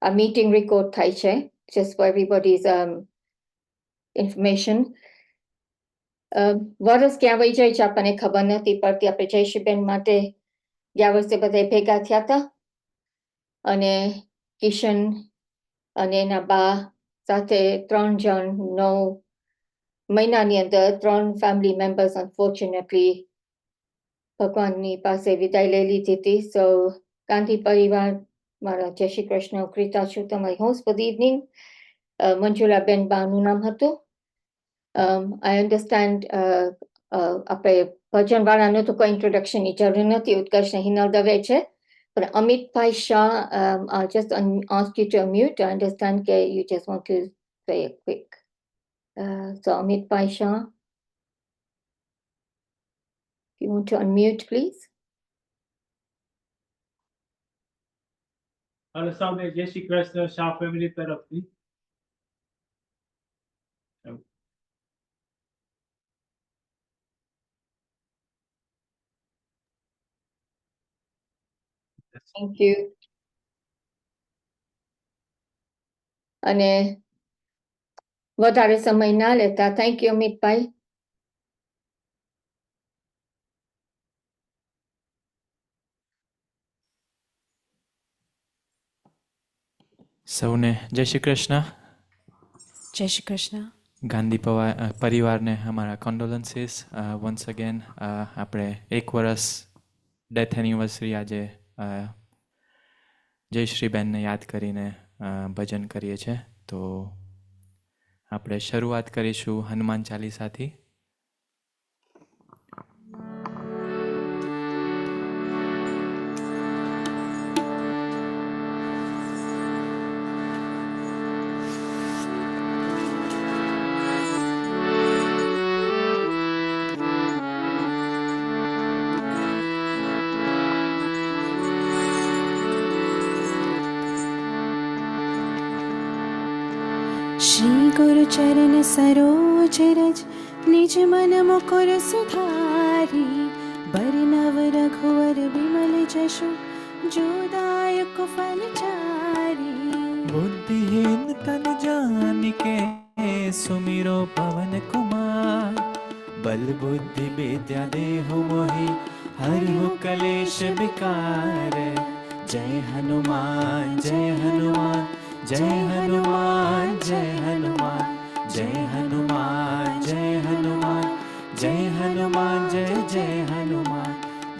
a meeting record થાય છે, just for everybody's information. વરસ ક્યાં વહી જાય છે આપણને ખબર નથી પડતી. આપણે જયશ્રીબેન માટે ગયા વર્ષે બધા ભેગા થયા હતા અને કિશન અને એના બા સાથે 3 જણ 9 મહિનાની અંદર 3 ફેમિલી મેમ્બર્સ અનફોર્ચ્યુનેટલી ભગવાનની પાસે વિદાય લઈ લીધી હતી. સો ગાંધી પરિવાર મારા જય શ્રી કૃષ્ણ કૃતા છું તમારી હોસ્ટ ફોર ધ ઇવનિંગ. મંજુલાબેન બાનું નામ હતું. I understand આપણે ભજનવાળાનું તો કોઈ ઇન્ટ્રોડક્શનની જરૂર નથી, ઉત્કર્ષ હિનલ દવે છે. પણ Amitbhai Shah, I'll just ask you to unmute. I understand that you just want to say a quick. So Amitbhai Shah, you want to unmute, please? Hello, સામે જય શ્રી કૃષ્ણ શાહ ફેમિલી તરફથી. Thank you. અને વધારે સમય ના લેતા, thank you અમિતભાઈ. સૌને જય શ્રી કૃષ્ણ. જય શ્રી કૃષ્ણ. ગાંધી પરિવારને અમારા કોન્ડોલન્સીસ. વન્સ અગેન આપણે 1 વર્ષ ડેથ એનિવર્સરી આજે જયશ્રીબેનને યાદ કરીને ભજન કરીએ છીએ. તો આપણે શરૂઆત કરીશું હનુમાન ચાલીસાથી. श्री गुरु चरण सरोज रज निज मन मुकुर सुधारी बरनव रघुवर विमल जशु जोदायक फलचारी. बुद्धिहीन तन जानिके सुमिरो पवन कुमार बल बुद्धि विद्या देहु मोहि हरिहु कलेश विकार. जय हनुमान जय हनुमान जय हनुमान जय हनुमान जय हनुमान जय हनुमान जय हनुमान जय जय हनुमान.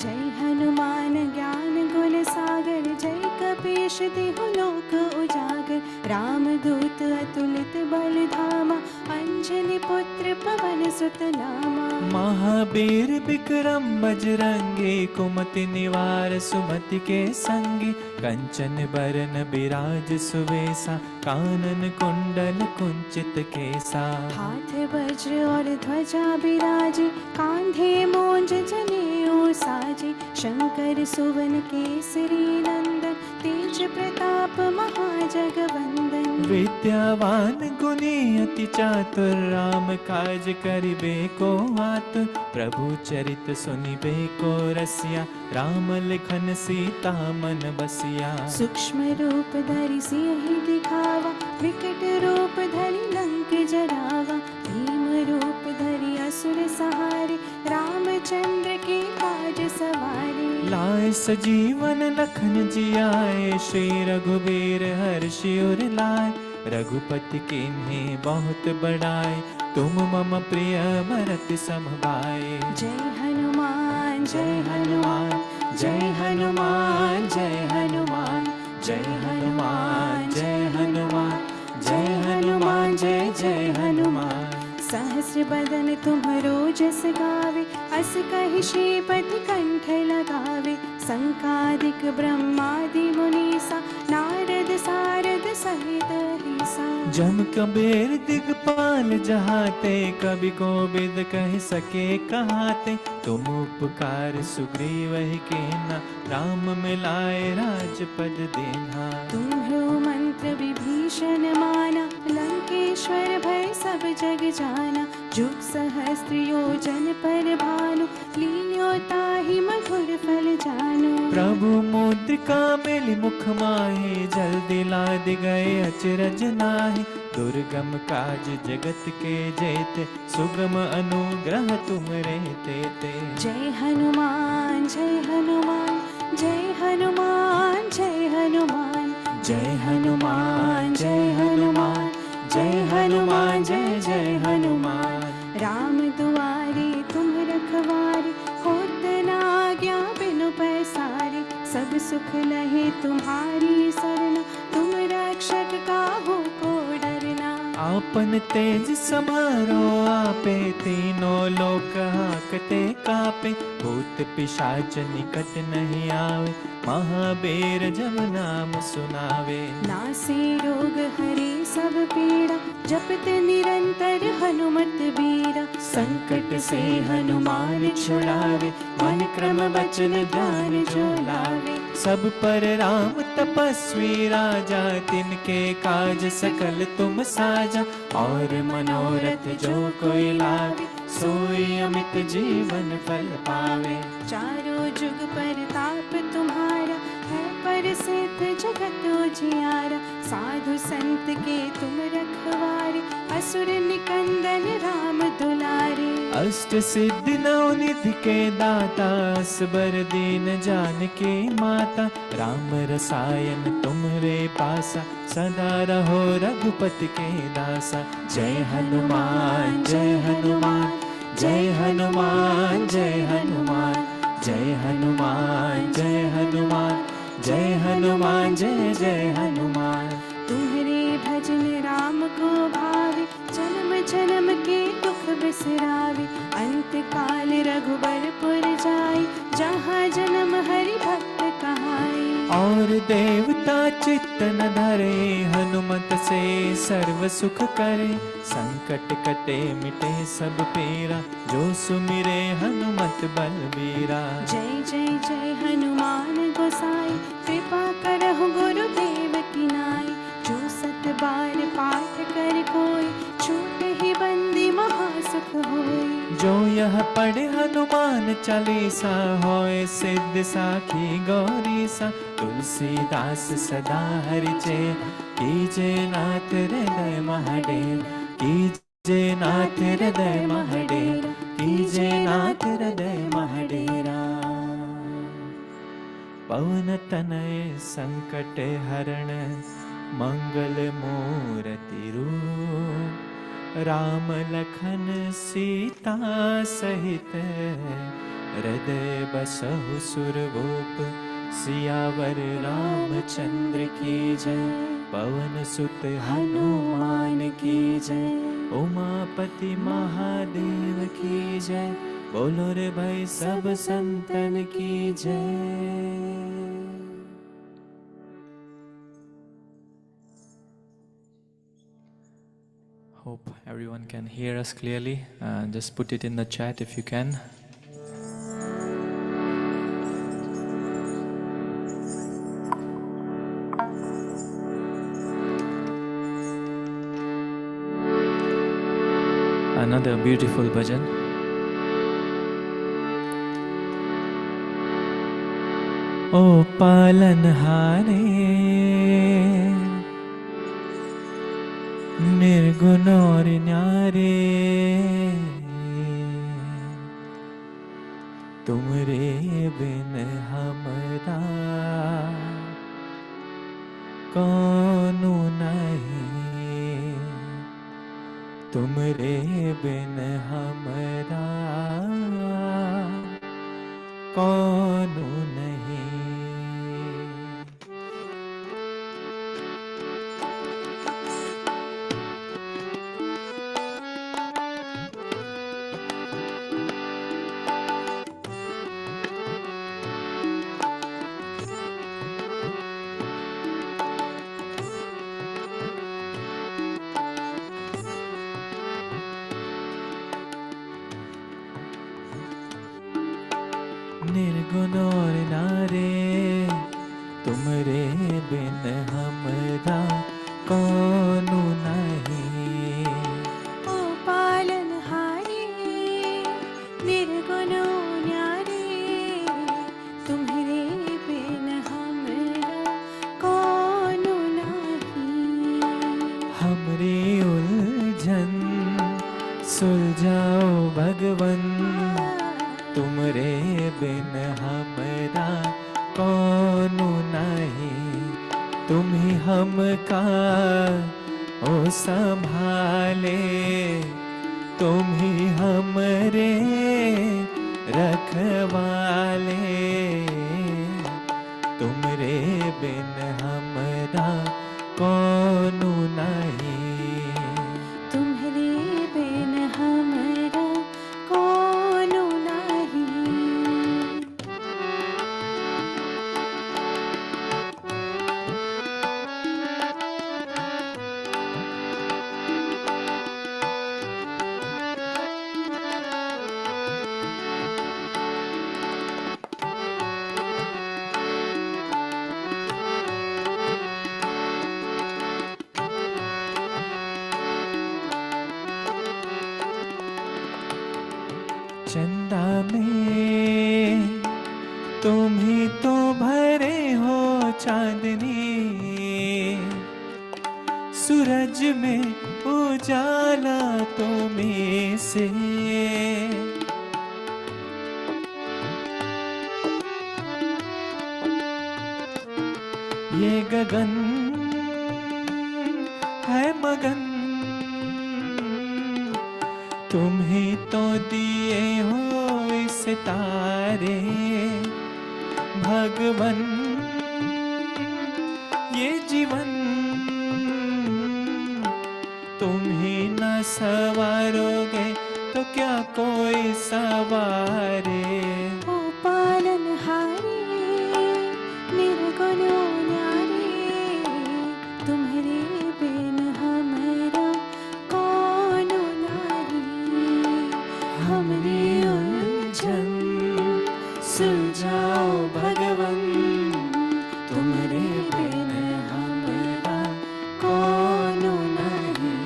जय हनुमान ज्ञान गुण सागर जय कपीश तिहु लोक उजागर. रामदूत अतुलित बल धामा अंजनी पुत्र पवन सुत नामा. महावीर विक्रम बजरंगी कुमति निवार सुमति के संगी. कंचन बरन बिराज सुवेसा कानन कुंडल कुंचित केसा. हाथ वज्र और ध्वजा बिराजे कांधे मोंज जनेऊ साजे. शंकर सुवन केसरी नंदन तेज प्रताप महाजगवंदन. विद्यावान गुणी अति चातुर राम काज करिबे को आतुर. प्रभु चरित सुनिबे को रसिया राम लिखन सीता मन बसिया. सूक्ष्म रूप धरि सिंहि दिखावा विकट रूप धरि लंक जरावा. भीम रूप धरि असुर सहारे रामचंद्र के काज सवारे. लाए सजीवन लखन जियाए श्री रघुबीर हर्षि उर लाए. रघुपति कीन्हे बहुत बड़ाई तुम मम प्रिय भरत सम भाई. जय हनुमान जय हनुमान जय हनुमान जय हनुमान जय हनुमान जय हनुमान जय हनुमान जय जय हनुमान. सहस्र बदन तुम्हरो जस गावे अस कहि श्रीपति कंठ लगावे. संकादिक ब्रह्मादि मुनीसा नारद सारद सहित ईसा. जम कबीर दिगपाल जहाते कवि कोविद कह सके कहाते. तुम उपकार सुग्रीव कीना राम मिलाए राजपद देना. तुम्हरो मंत्र विभीषण माना लंकेश्वर भय सब जग जाना. जुग सहस्त्र योजन पर भानु, लील्यो ताहि मधुर फल जानु। प्रभु मुद्रिका मिली मुख माहे, जल्दी लाद गए अचरज नाहि। दुर्गम काज जगत के जेते, सुगम अनुग्रह तुम रे तेते। जय हनुमान जय हनुमान, जय हनुमान जय हनुमान, जय हनुमान जय हनुमान, जय हनुमान जय जय हनुमान। राम दुआरे तुम रखवारे, होत न आज्ञा बिनु पैसारे। सब सुख लहे तुम्हारी सरना, तुम रक्षक काहू को डरना। आपन तेज समारो आपे, तीनों लोक हाकते कापे। भूत पिशाच निकट नहीं आवे, महाबीर जब नाम सुनावे। नासे रोग हरे सब पीड़ा, जपत निरंतर हनुमत बीरा। संकट से हनुमान छुड़ावे, मन क्रम वचन ध्यान जो लावे। सब पर राम तपस्वी राजा, तिनके काज सकल तुम साजा। और मनोरथ जो कोई लावे, सोई अमित जीवन फल पावे। चारों जुग परताप तुम्हारा, है प्रसिद्ध जगत उजियारा। साधु संत के तुम रखवारे, असुर निकंदन राम दुलारे। अष्ट सिद्धि नौ निधि के दाता, असबर दीन जानकी माता। राम रसायन तुम्हरे पासा, सदा रहो रघुपति के दासा। जय हनुमान जय हनुमान, जय हनुमान जय हनुमान, जय हनुमान जय हनुमान, जय हनुमान जय जय हनुमान। तुम्हारे भजन राम को भावे, जन्म जन्म के दुख बिसरावे। अंत काल रघुबरपुर जाई, जहाँ जन्म हरि भक्त कहाई। और देवता चित्त न धरे, हनुमत से सर्व सुख करे। संकट कटे मिटे सब पीरा, जो सुमिरे हनुमत बलबीरा। जय जय जय हनुमान गोसाई, कृपा करहु गुरुदेव की नाई। जो सत बार पाठ कर कोई, छूट ही बंदी महासुख होई। जो यह पढ़े हनुमान चालीसा, होए सिद्ध साखी गौरीसा। तुलसीदास सदा हरिचय, कीजे नाथ हृदय महाडेव। कीजे नाथ हृदय महाडेव, कीजे नाथ हृदय महाडेरा। पवन तनय संकट हरण, मंगल मूर्ति रूप। राम लखन सीता सहित, हृदय बसहु सुरभूप। सियावर रामचंद्र की जय, पवन सुत हनुमान की जय। उमापति महादेव की जय, बोलो रे भाई सब संतन की जय। Hope everyone can hear us clearly. Just put it in the chat if you can. Another beautiful bhajan. ओ पालनहारे, निर्गुण और न्यारे। तुमरे बिन हमरा कौनु नहीं। तुमरे बिन हमरा कौनु नहीं। निर्गुण और नारे, तुमरे बिन हमरा कौनु नहीं। ओ पालनहारे, तुम ही हमका ओ संभाले, तुम ही हमरे रखवाले, तुमरे बिन हमरा कौनु नहीं, तुम्हारे बिन हमरा कोनो नहीं। चंदा में तुम ही तो भरे हो चांदनी, सूरज में उजाला तुम्हें से, ये गगन है मगन, तुम ही तो दिए हो इस तारे भगवन, ये जीवन तुम ही न सवारोगे तो क्या कोई सवारे। ओ पालनहारे निर्गुण न्यारे, तुम्हारे बिन हमरा कोनो नहीं, हमरे उलझन सुलझाओ भगवन, तुम्हारे बिन हमरा कोनो नहीं।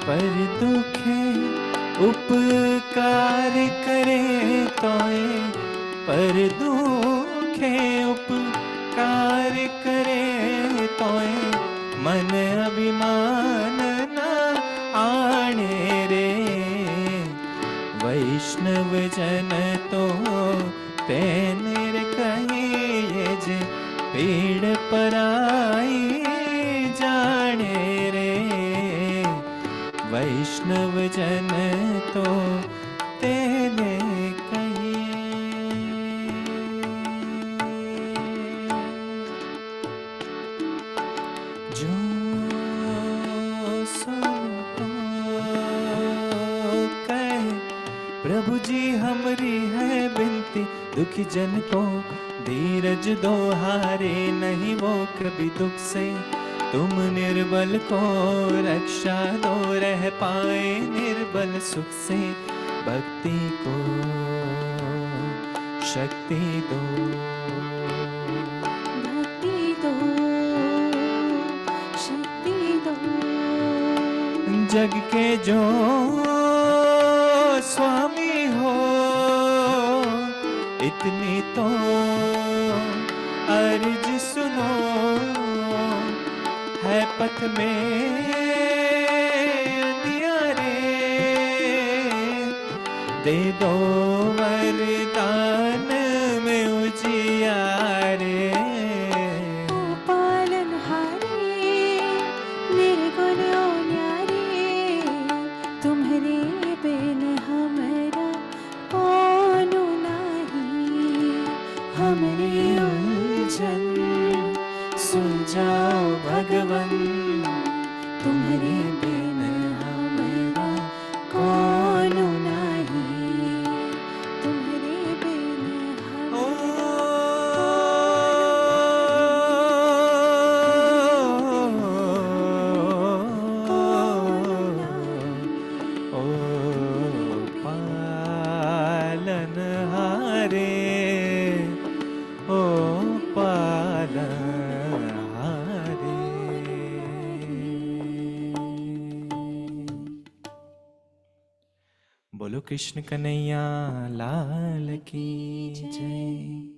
पर दुखे उपकार करे तोए, पर दुखे उपकार करे तोए, मन अभिमान न आने रे, वैष्णव जन तो तेने कहिए जे पीड़ पराई जाने रे, वैष्णव जन तो तेने कहिए। जो सो कहे प्रभु जी हमारी है बिनती, दुखी जन को धीरज दो हारे नहीं वो कभी दुख से, तुम निर्बल को रक्षा दो रह पाए निर्बल सुख से, भक्ति को शक्ति दो, भक्ति दो शक्ति दो, जग के जो स्वामी हो इतनी तो अर्ज सुनो, है पथ में अंधियारे, दे दो वरदान में उजियारे। ओ पालनहारे निर्गुण न्यारे, तुम्हारे बिन हमरा कोनो नहीं, हमरे उलझन सुलझाओ भगवन, तुम्हारे बिन हमरा कोनो नहीं, तुम्हारे बिन ओ ओ पालनहारे, ओ पालनहारे। बोलो कृष्ण कन्हैया लाल की जय।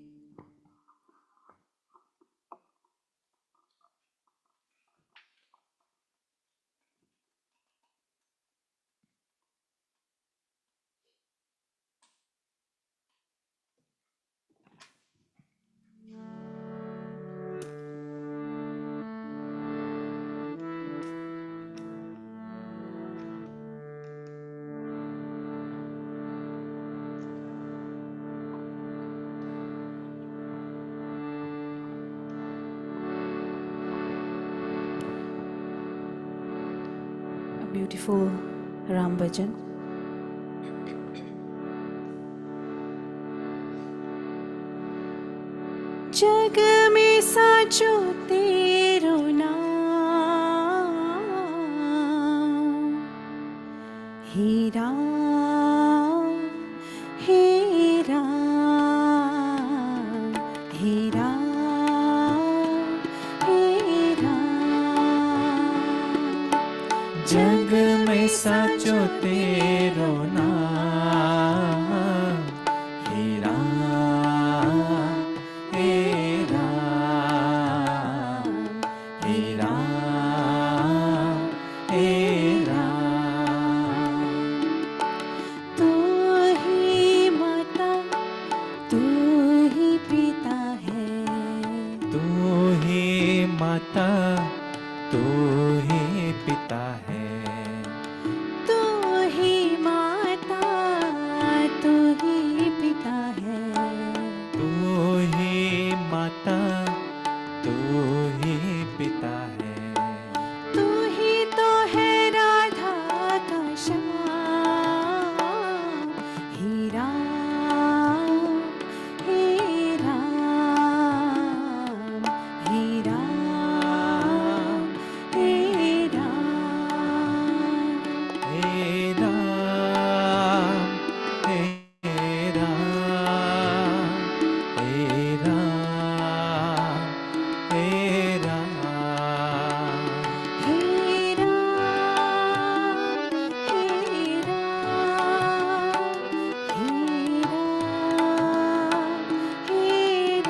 A beautiful Ram Bhajan. जग में साचो तेरो नाम, हे राम हे राम हे राम हे राम। जग में साचो तेरो नाम, हे राम हे राम हे राम हे राम। तू ही माता तू ही पिता है, तू ही माता तू ही पिता है, तू ही माता तू ही पिता है। तू ही माता तू ही पिता है। तू ही तो है राधा का श्याम, हे राम हे राम हे राम हे राम। हे राम हे राम हे राम हे राम। हे राम हे राम हे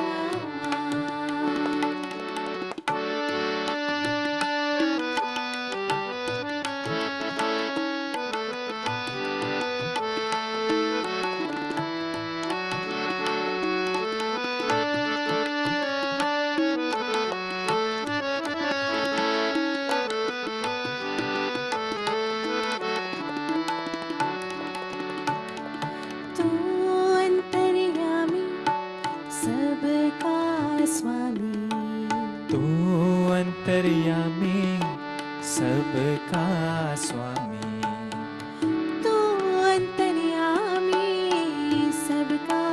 राम। तू अंतर्यामी सबका स्वामी, तू अंतर्यामी सबका स्वामी, तू अंतर्यामी सबका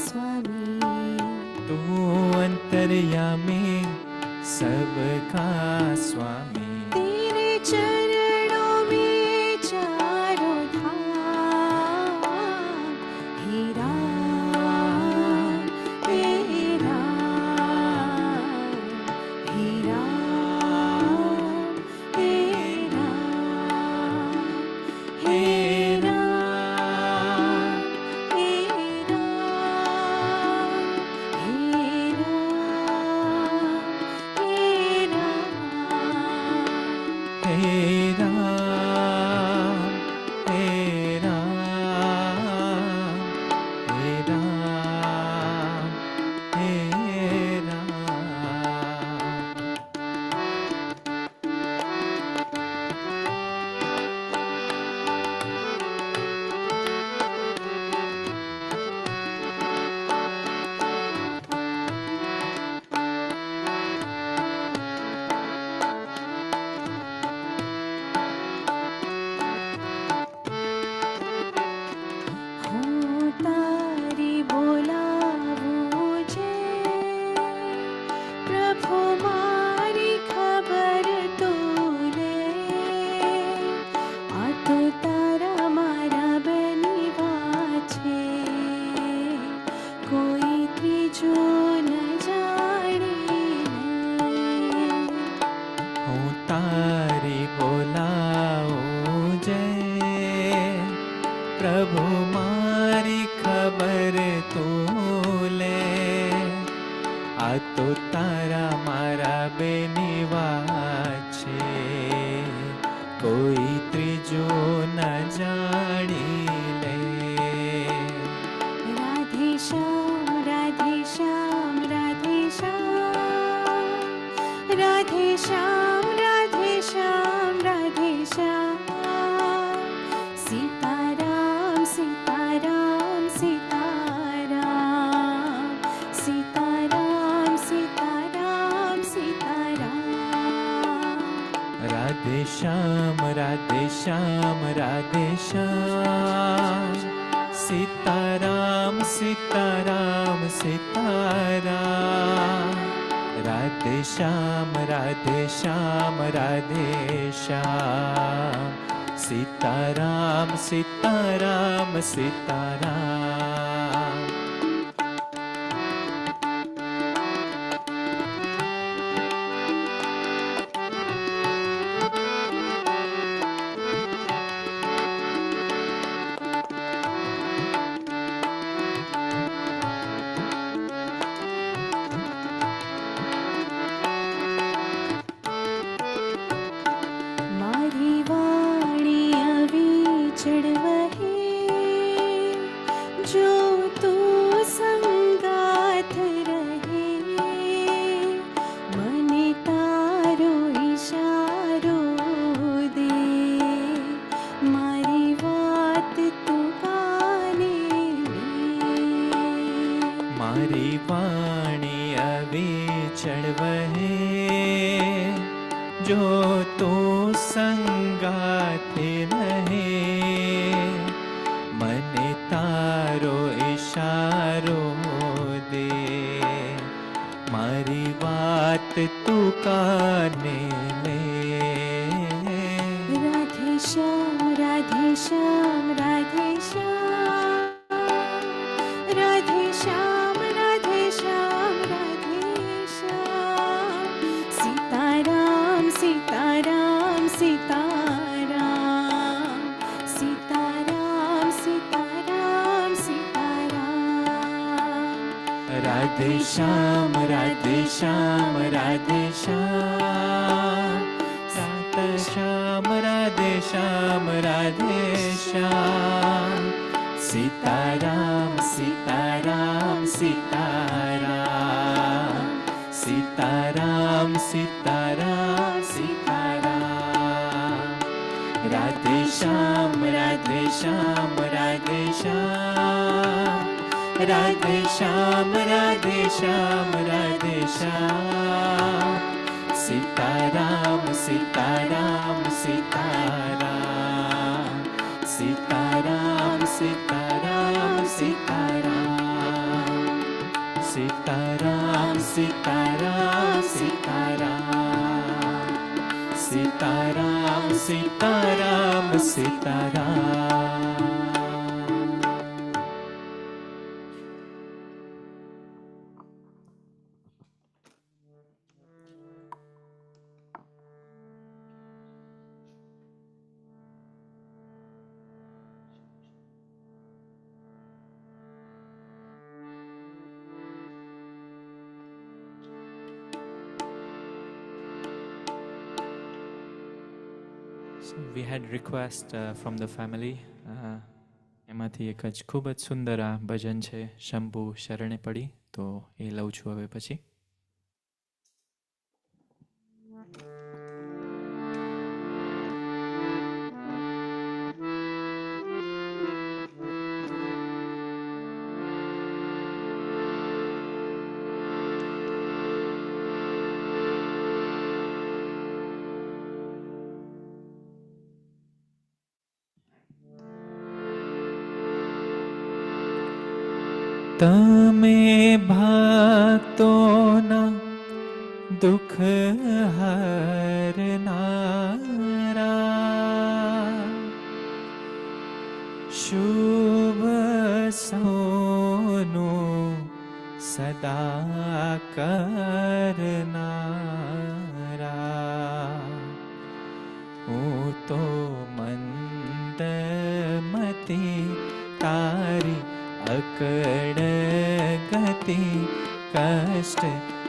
स्वामी। तू अंतर्यामी सबका स्वामी। तेरे चरणों में चारों धाम, हे राम हे राम हे राम हे राम हे राम हे राम हे राम हे राम। हे હવેની વાત છે, કોઈ ત્રીજો ન જાણી લે. राधे श्याम राधे श्याम राधे श्याम राधे श्याम राधे श्याम राधे श्याम सीताराम सीताराम सीताराम सीताराम सीताराम सीताराम राधे श्याम राधे श्याम राधे श्याम सीताराम सीताराम सीताराम राधे श्याम राधे श्याम राधे श्याम सीताराम सीताराम सीताराम मारी वाणी अविचड़ वहे जो तू संगाथ रहे मने तारो इशारो दे मारी वात तू काने ले मारी वाणी अविचળ વહે જો તો સંગાથે રહે મને તારો ઈશારો દે મારી વાત તું કાને લે. Radhe Shyam Radhe Shyam Radhe Shyam Radhe Shyam Radhe Shyam Radhe Shyam Sitaram Sitaram Sitaram Sitaram Sitaram Sitaram Radhe Shyam Radhe Shyam Radhe Shyam Radhe Shyam Radhe Shyam Radhe Shyam Sitaram Sitaram Sitaram Sitaram Sitaram Sitaram Radhe Shyam Radhe Shyam Radhe Shyam Radhe Shyam Radhe Shyam Radhe Shyam Sitaram Sitaram Sitaram Sitaram Sitaram Sitaram Sitaram Sitaram Sitaram Sitaram Sitaram Sitaram. So we had request from the family. એમાંથી એક જ ખૂબ જ સુંદર આ ભજન છે શંભુ શરણે પડી, તો એ લઉં છું હવે પછી. તમે ભક્તોના દુઃખ હરનારા શુભ સૌનું સદા કરનારા હું તો મંદમતી તારી અકડ ગતિ કષ્ટ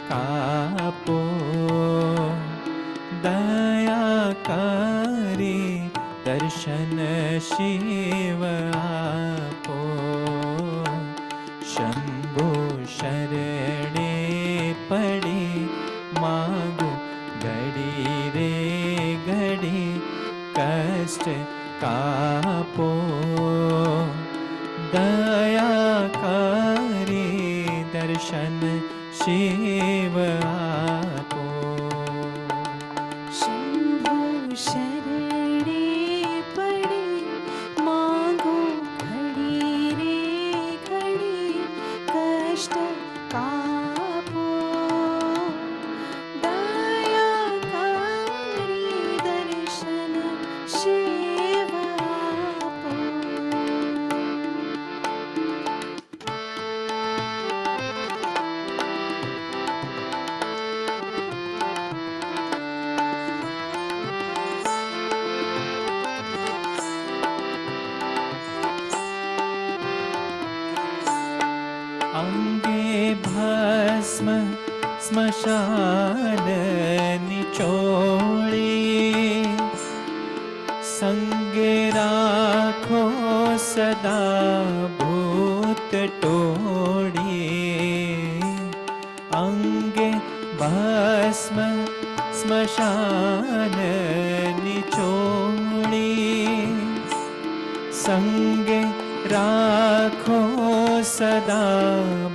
કાપો करे दर्शन शिव आपो शंभो शरणे पड़ी मागो घड़ी रे घड़ी कष्ट कापो दया करे दर्शन शिव आपो शंभो शरणे पड़े मांगो घड़ी रे घड़ी कष्ट कापो दया करी दर्शन शिव आपो अंगे भस्म स्मशान निचोड़ी संगे राखो सदा भूत टोड़ी अंगे भस्म स्मशान निचोड़ी संगे राखो सदा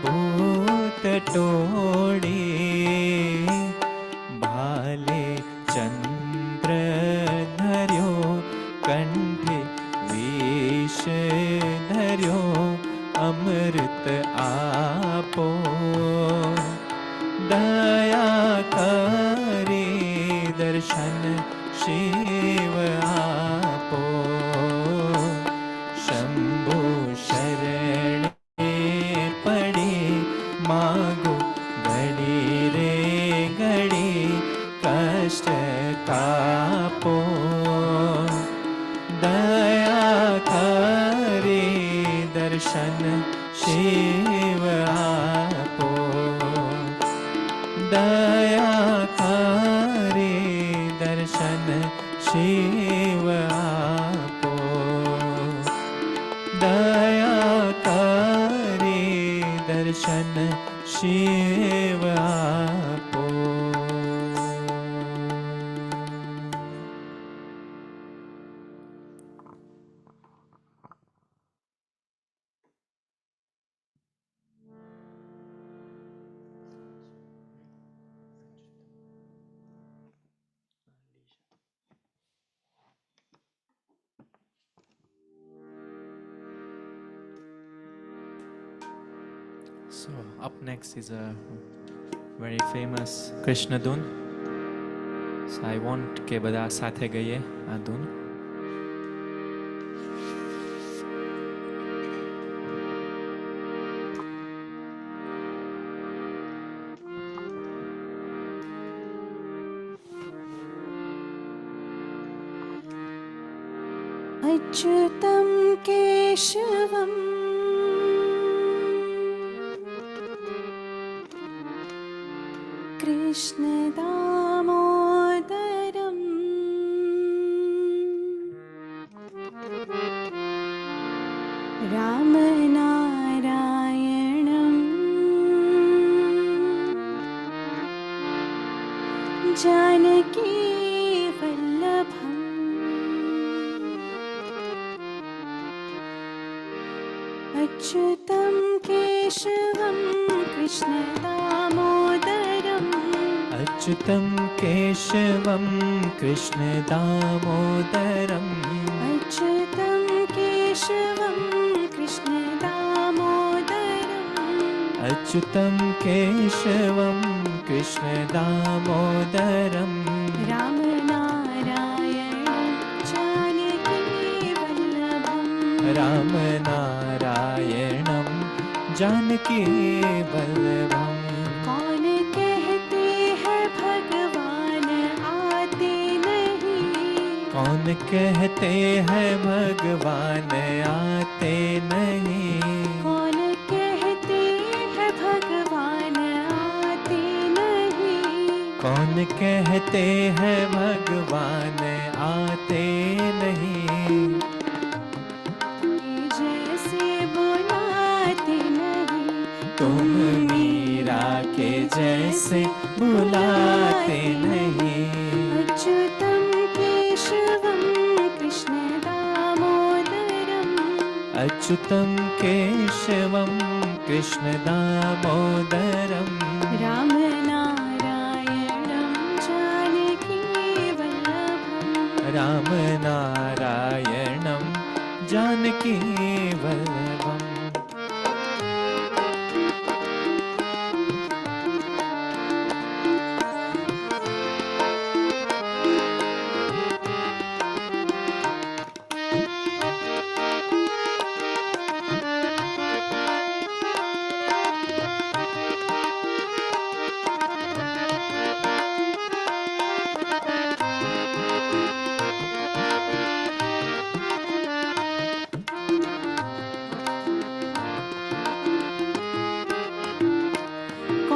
भूत टोड़ी भाले चंद्र धर्यो कंठे विष धर्यो अमृत आपो दया करे दर्शन शिव आपो शंभो शरणे पड़ी मागो घड़ी रे घड़ी कष्ट कापो दया करे दर्शन शिव आपो दया करे दर्शन शिव आपो दया करे दर्शन शिव आपो So up next is a very famous Krishna Dun. So I want કે બધા સાથે ગઈએ આ ધૂન. अच्युतं केशवम् कृष्णदामोदरम् रामनारायणम् जानकी वल्लभम् अच्युतं केशवं कृष्णदामोदरम् अच्युतं केशवं कृष्णदामोदरम् अच्युतं केशवं कृष्णदामोदरम् अच्युतं केशवं कृष्णदामोदरम् रामनारायणं जानकी वल्लभम् रामनारायणं जानकी वल्लभम् कौन कहते हैं भगवान आते नहीं कौन कहते हैं भगवान आते नहीं कौन कहते हैं भगवान आते नहीं कौन कहते हैं भगवान आते नहीं, जैसे बुलाते नहीं, तुम मीरा के जैसे बुलाते नहीं। अच्युतं केशवं कृष्ण दामोदरम्, अच्युतं केशवं कृष्ण दामोदरम्, राम नारायणं जानकी वल्लभम्, राम नारायणं जानकी वल्लभम्।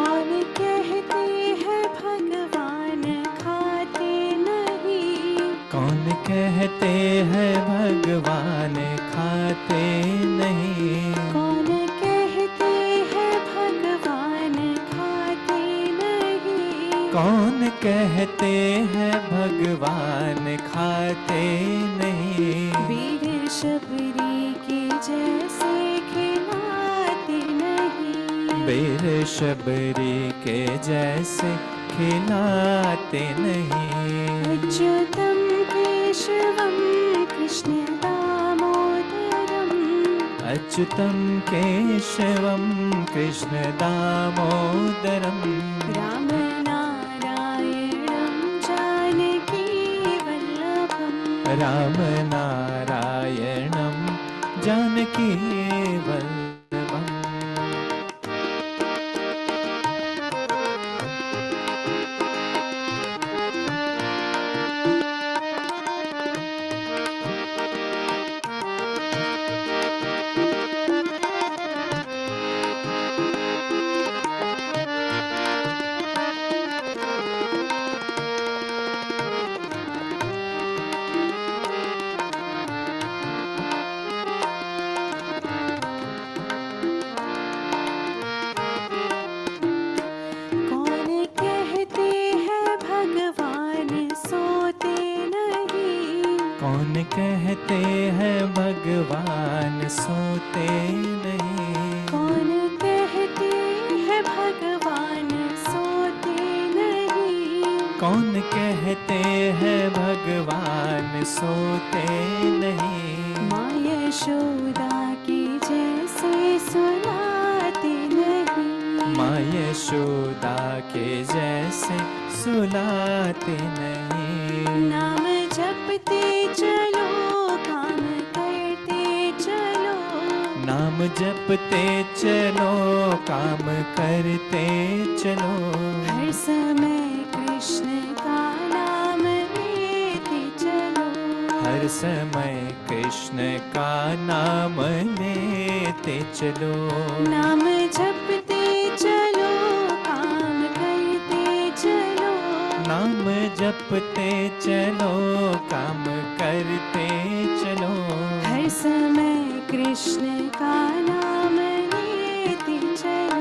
कौन कहते हैं भगवान खाते नहीं, कौन कहते हैं भगवान खाते नहीं, कौन कहते हैं भगवान खाते नहीं, कौन कहते हैं भगवान खाते नहीं। वीर शबरी के जैसे खिलाते नहीं, बेर शबरी के जैसे खिलाते नहीं। अच्युतं केशवं कृष्ण दामोदरम्, अच्युतं केशवं कृष्ण दामोदरम्, राम नारायणं जानकी वल्लभम्, राम नारायणं जानकी वल्लभम्। कौन कहते हैं भगवान सोते नहीं, कौन कहते हैं भगवान सोते नहीं, कौन कहते हैं भगवान सोते नहीं, कौन कहते हैं भगवान सोते नहीं। माँ यशोदा की जैसे सुलाते नहीं, माँ यशोदा के जैसे सुलाते नहीं। नाम जपते चलो काम करते चलो, नाम जपते चलो काम करते चलो, हर समय कृष्ण का नाम लेते चलो, हर समय कृष्ण का नाम लेते चलो। नाम जपते चलो काम करते चलो, नाम जपते चलो काम करते चलो, हर समय कृष्ण का नाम लेते चलो,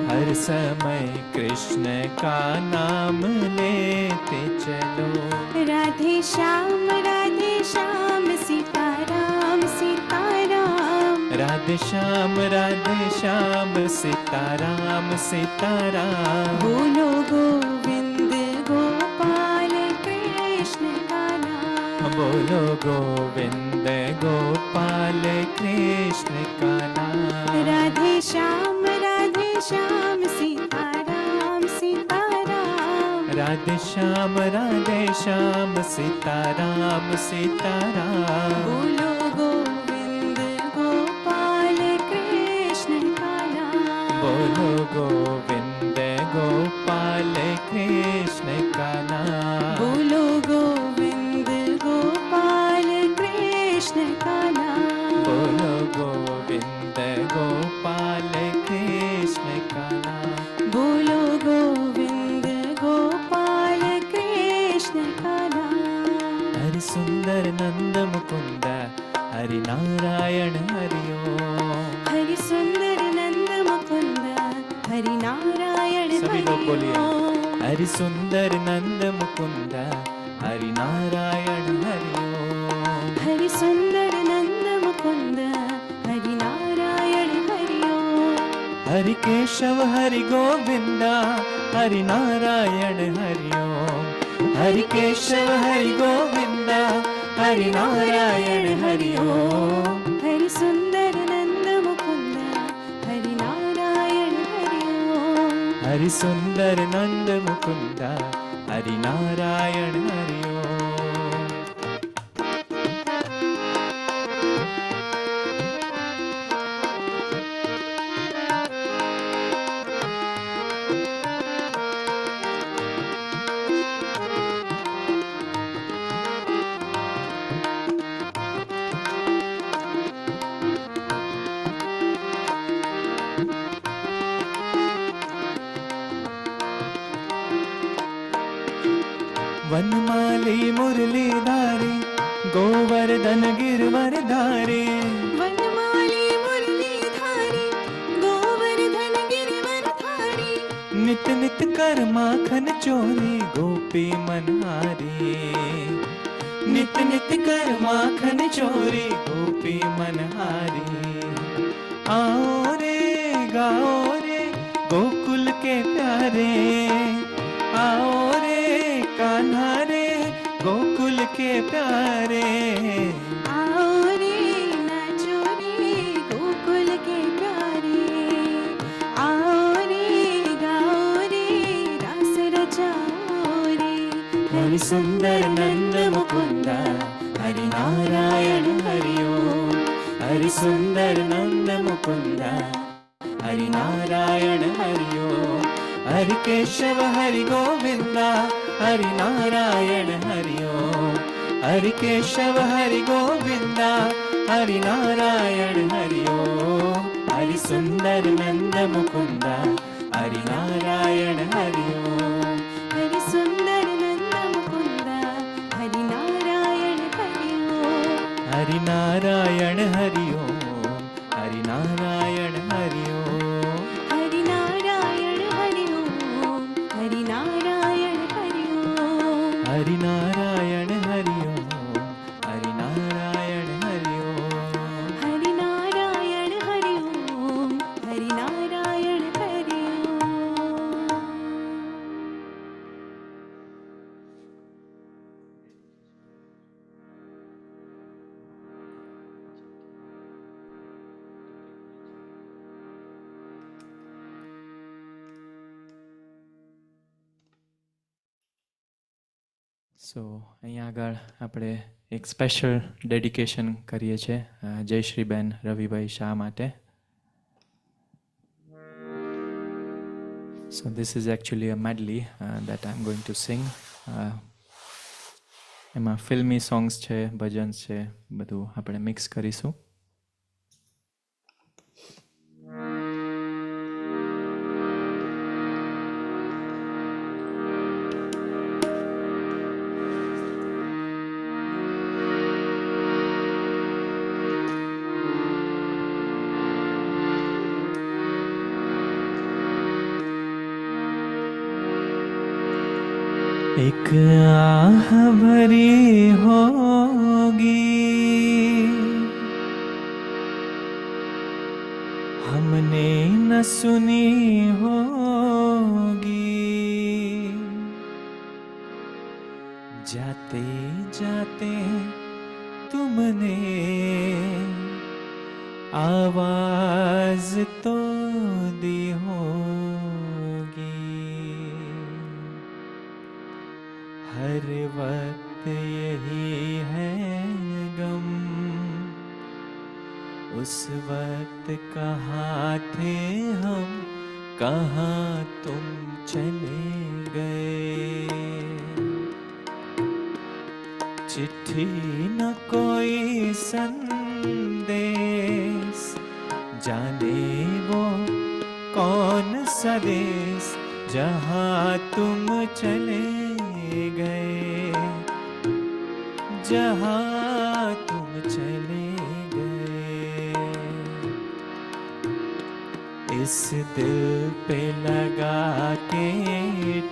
हर समय कृष्ण का नाम लेते चलो। राधे श्याम सीताराम सीताराम, राधे श्याम सीताराम सीताराम, बोलो गोविंद गोपाल कृष्ण का नाम, बोलो गोविंद गोपाल कृष्ण का नाम। राधे श्याम सीताराम सीताराम, राधे श्याम सीताराम सीताराम, बोलो गोविंद गोपाल कृष्ण का नाम, बोलो गोविंद गोपाल कृष्ण का नाम, बोलो गोविंद गोपाल कृष्ण का नाम, बोलो गोविंद गोपाल कृष्ण का नाम, बोलो गोविंद गोपाल सुंदर नंद मुकुंद हरि नारायण हरि ओम। हरि सुंदर नंद मुकुंद हरि नारायण सभी लोग हरि बोलिए ओम। हरि सुंदर नंद मुकुंद हरि नारायण हरि ओम। हरि सुंदर नंद मुकुंद हरि नारायण हरि ओम। हरि केशव हरि गोविंदा हरि नारायण हरि ओम। हरि केशव हरि गोविंदा हरि नारायण हरि ओम। हरि सुंदर नंद मुकुंद हरि नारायण हरि ओम। हरि सुंदर नंद मुकुंद हरि नारायण हरि ओम। वनमाली मुरलीधारी गोवर्धन गिरवरधारी वनमाली मुरलीधारी गोवर्धन गिरिवरधारी नित नित कर माखन चोरी गोपी मनहारी। नित नित कर माखन चोरी गोपी मनहारी। आओ रे गाओ रे गोकुल के प्यारे आओ रे कान्हा रे गोकुल के प्यारे। आओ रे नाचो रे गोकुल के प्यारे आओ रे गाओ रे रास रचाओ रे। हरि सुंदर नंद मुकुंद हरि नारायण हरि ओम। हरि सुंदर नंद मुकुंद हरि नारायण हरि ओम। हरि केशव हरि गोविंदा हरि नारायण हरि ओम। हरि केशव हरि गोविंदा हरि नारायण हरि ओम। हरि सुंदर नंद मुकुंद हरि नारायण हरि ओम। हरि सुंदर नंद मुकुंद हरि नारायण हरि ओम। हरि नारायण हरि ओम। हरि नारायण हरि ओम। हरि नारायण हरि ओम। हरि नारायण हरि ओम। हरि नारायण हरि ओम। हरि नारायण हरि ओम। हरि नारायण हरि ओम। हरि नारायण हरि ओम। સો અહીંયા આગળ આપણે એક સ્પેશિયલ ડેડિકેશન કરીએ છીએ જયશ્રીબેન રવિભાઈ શાહ માટે. So this is actually a medley that I'm going to sing. એમાં ફિલ્મી સોંગ્સ છે, ભજન્સ છે, બધું આપણે મિક્સ કરીશું. एक आह भरी होगी हमने न सुनी होगी जाते जाते तुमने आवाज तो दी होगी हर वक्त यही है गम उस वक्त कहाँ थे हम कहाँ तुम चले गए चिट्ठी न कोई संदेश जाने वो कौन सा देश जहाँ तुम चले गए जहाँ तुम चले गए, इस दिल पे लगा के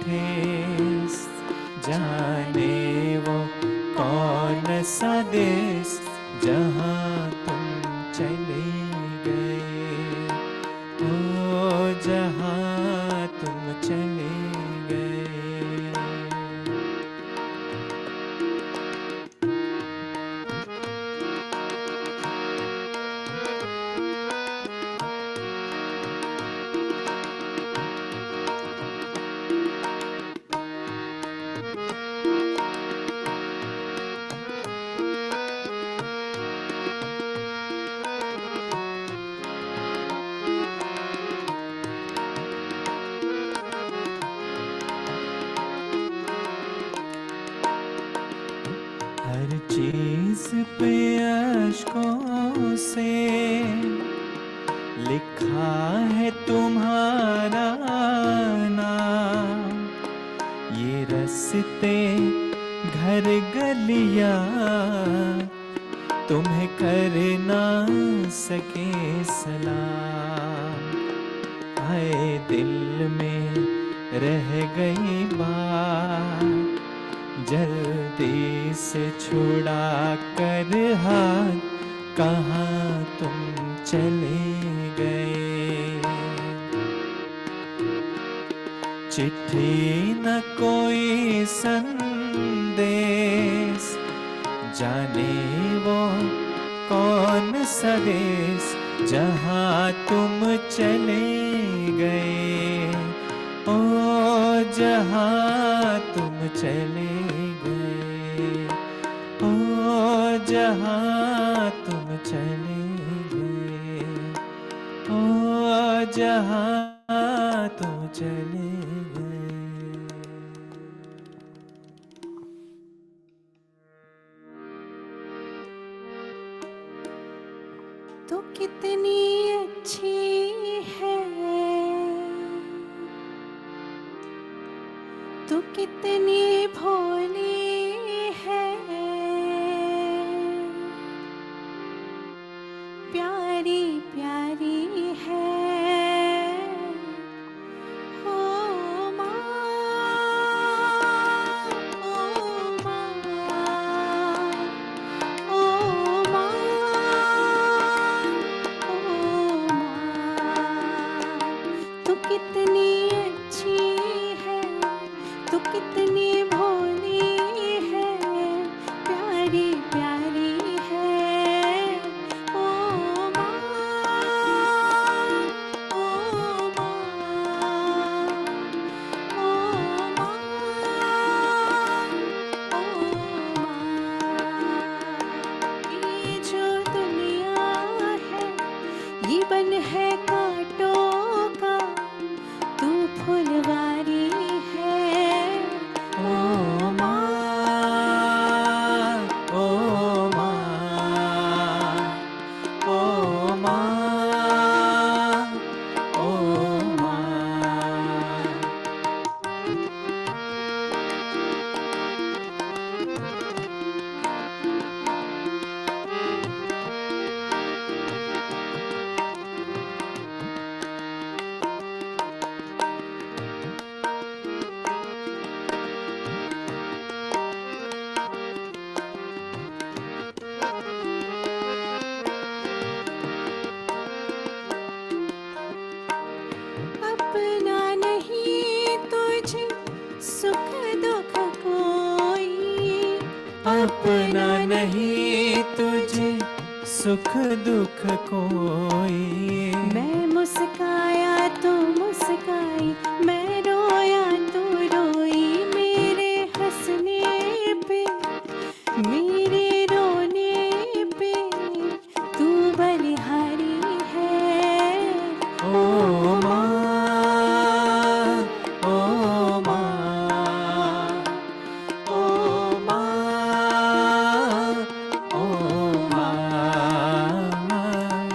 ठेस, जाने वो कौन सा देश जहाँ तुम चले गए, ओ जहाँ तुम चले गए। हर चीज पे अश्कों से लिखा है तुम्हारा नाम, ये रस्ते घर गलियां तुम्हें कर ना सके सलाम, आए दिल में रह गई बात, जल्दी से छुड़ा कर हाथ, कहाँ तुम चले गए। चिट्ठी न कोई संदेश, जाने वो कौन सा देश जहाँ तुम चले गए, ओ जहाँ तुम चले गए, ओ जहाँ तुम चले गए, ओ जहाँ तुम चले गए। तो कितनी अच्छी है, तू कितनी भोली है, प्यारी प्यारी है, ओ माँ, ओ माँ, ओ माँ, ओ माँ। तू कितनी अच्छी है, तू कितनी भोली है, प्यारी प्यारी है, ओ माँ, ओ माँ, ओ माँ, ओ माँ। ये जो दुनिया है, ये बन है कांटों का, तू फुलवारी है, ओ माँ, ओ माँ, ओ माँ, ओ माँ। अपना नहीं तुझे सुख दुख कोई, अपना नहीं तुझे सुख दुख कोई, मैं मुस्काया तू मुस्काई, मैं रोया तू रोई, मेरे हंसने पे मेरे रोने पे तू बलिहारी है, ओ माँ, ओ माँ, ओ माँ, ओ माँ।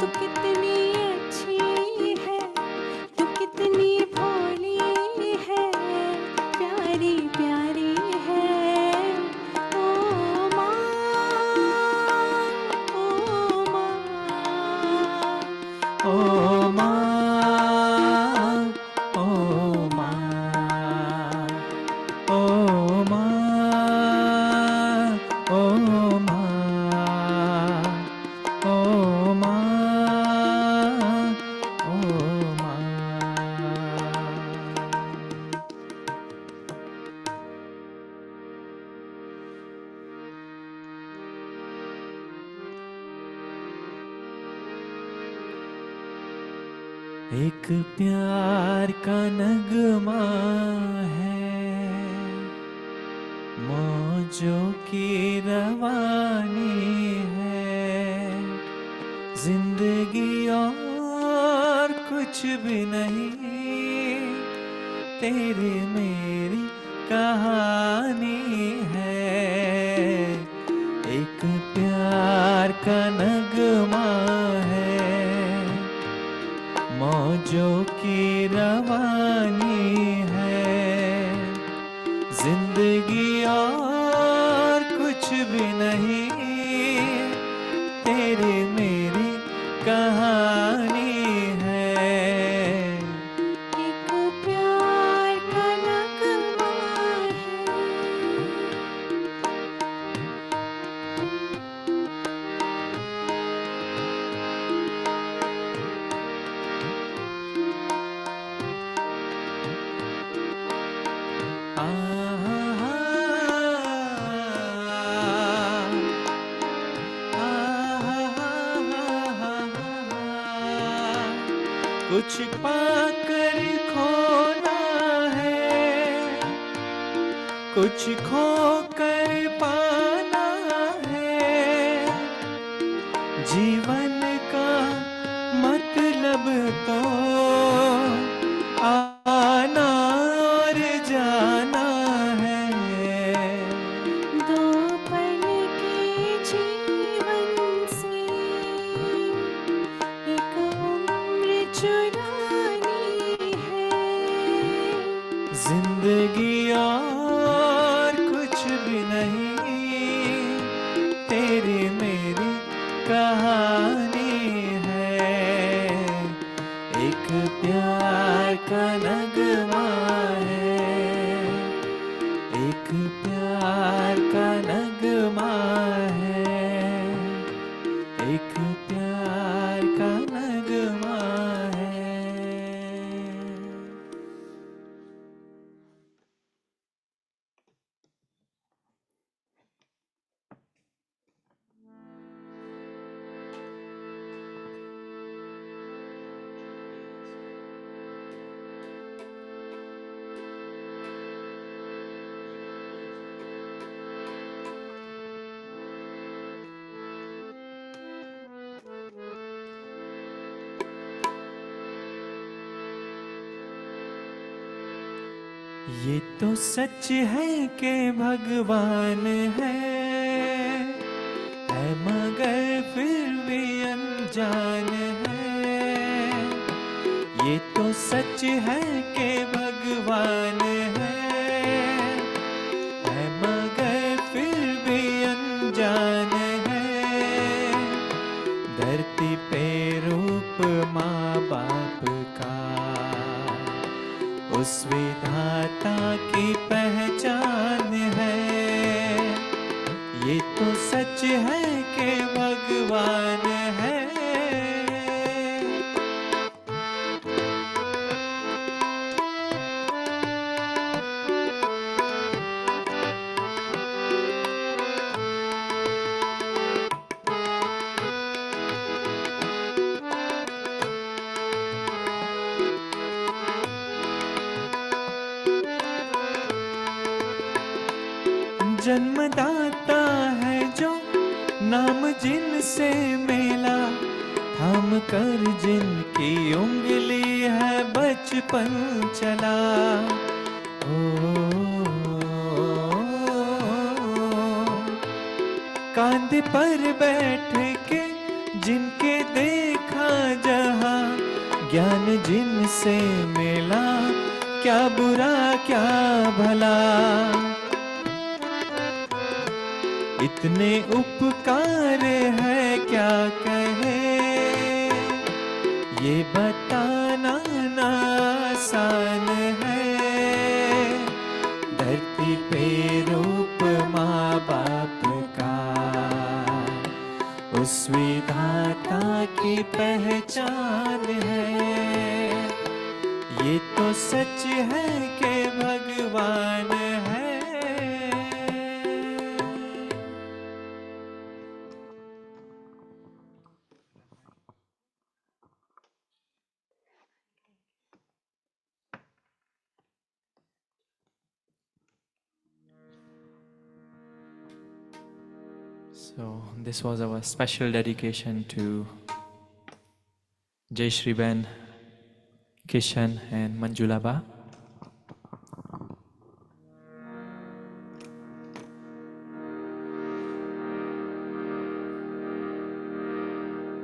तू कितनी अच्छी है, तू कितनी भोली है, प्यारी प्यारी है, ओ माँ, एक प्यार का नगमा है, मौजों की रवानी है, जिंदगी और कुछ भी नहीं, तेरी मेरी कहानी है। एक प्यार का नगमा है, मौजों की रवानी है, जिंदगी और कुछ भी नहीं, तेरी मेरी कहानी है। एक प्यार का नगमा है। कुछ पाकर खोना है, कुछ खोकर पाना है, जीवन का मतलब तो आना और जाना है। दो पल के जीवन से एक उम्र चुरानी है। जिंदगी और कुछ भी नहीं, तेरी मेरी कहानी है। एक प्यार का नगमा है, एक प्यार का नगमा है, एक प्यार का नगमा है। ये तो सच है कि भगवान है मगर फिर भी अनजान है। ये तो सच है कि भगवान है मगर फिर भी अनजान है। धरती पे रूप माँ बाप का उस विधाता की पहचान है। ये तो सच है कि भगवान है। जन्मदाता है जो नाम जिनसे मेला, थाम कर जिनकी उंगली है बचपन चला। कांधे पर बैठ के जिनके देखा जहां, ज्ञान जिनसे मिला क्या बुरा क्या भला। इतने उपकार है क्या कहे, ये बताना ना आसान है। धरती पे रूप माँ बाप का उस विधाता की पहचान है। ये तो सच है कि भगवान है। So this was our special dedication to Jayashri Ben, Kishan and Manjula Ba.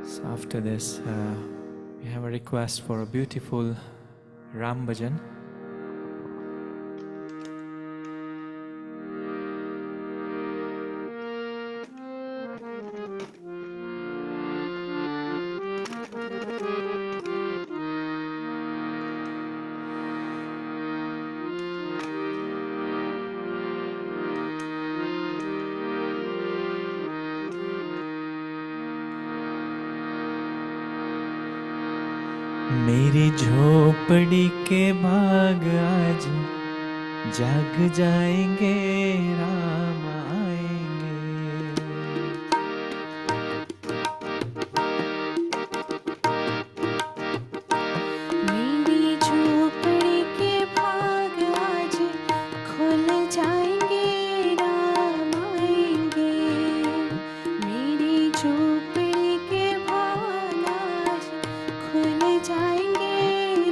So after this, we have a request for a beautiful Ram Bhajan. मेरी झोपड़ी के बाग आज जाग जाएंगे, राम आएंगे। मेरी झोपड़ी के भाग आज खुल जाएंगे, राम आएंगे। मेरी झोपड़ी के भाग आज खुल जाएंगे,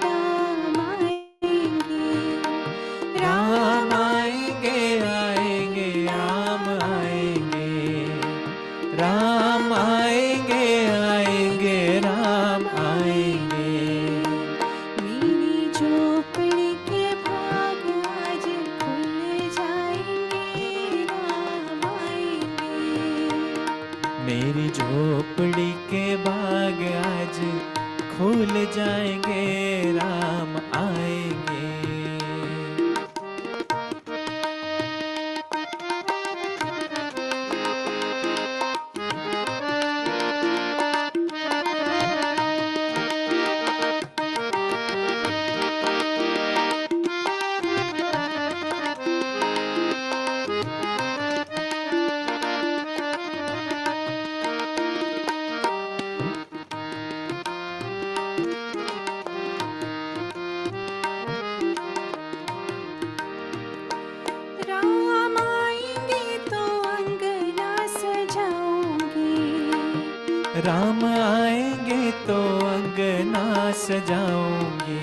राम आएंगे। राम आएंगे, आएंगे, राम आएंगे। राम आएंगे, आएंगे, राम आएंगे। मेरी झोपड़ी के भाग आज खुल जाएंगे, राम आएंगे। मेरी झोपड़ी के बाग आज खुल जाएंगे, राम आएंगे। राम आएंगे तो अंगना सजाऊंगी। राम आएंगे तो अंगना सजाऊंगी।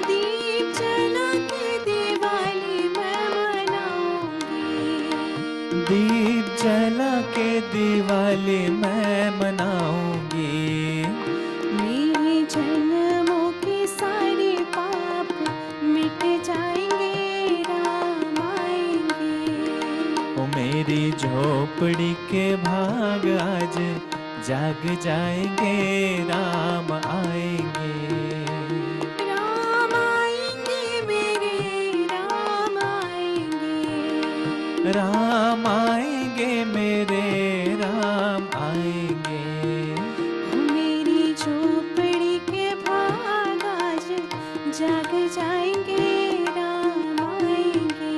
दीप जला के दिवाली मैं मनाऊंगी। दीप जला के दिवाली मैं मनाऊंगी। मेरे जन्मों के सारे पाप मिट जाएंगे, राम आएंगे। ओ मेरी झोपड़ी के भाग आज जाग जाएंगे, राम आएंगे। राम आएंगे, मेरे राम आएंगे। राम आएंगे, मेरे राम आएंगे। मेरी झोपड़ी के भाग आज जाग जाएंगे, राम आएंगे।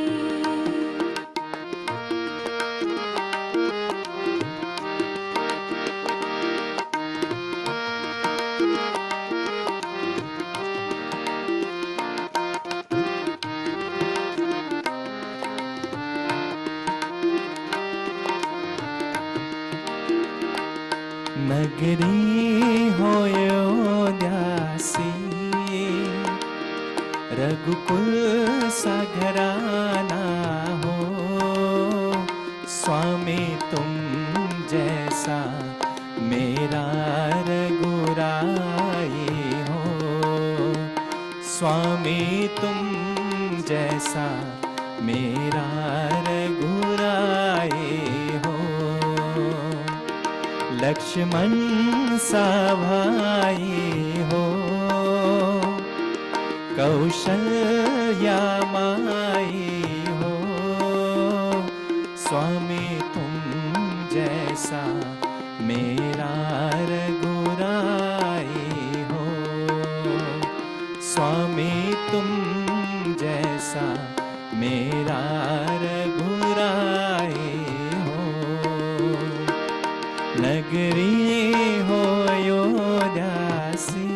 नगरी हो अयोध्यासी, रघुकुल सा घराना हो। स्वामी तुम जैसा मेरा रघुराई हो। स्वामी तुम जैसा मेरा रघुराई हो। लक्ष्मण सा भाई हो, कौशल्या माई हो। स्वामी तुम जैसा मेरा रघुराई हो। स्वामी तुम जैसा मेरा रघुराई हो। नगरी हो अयोध्यासी,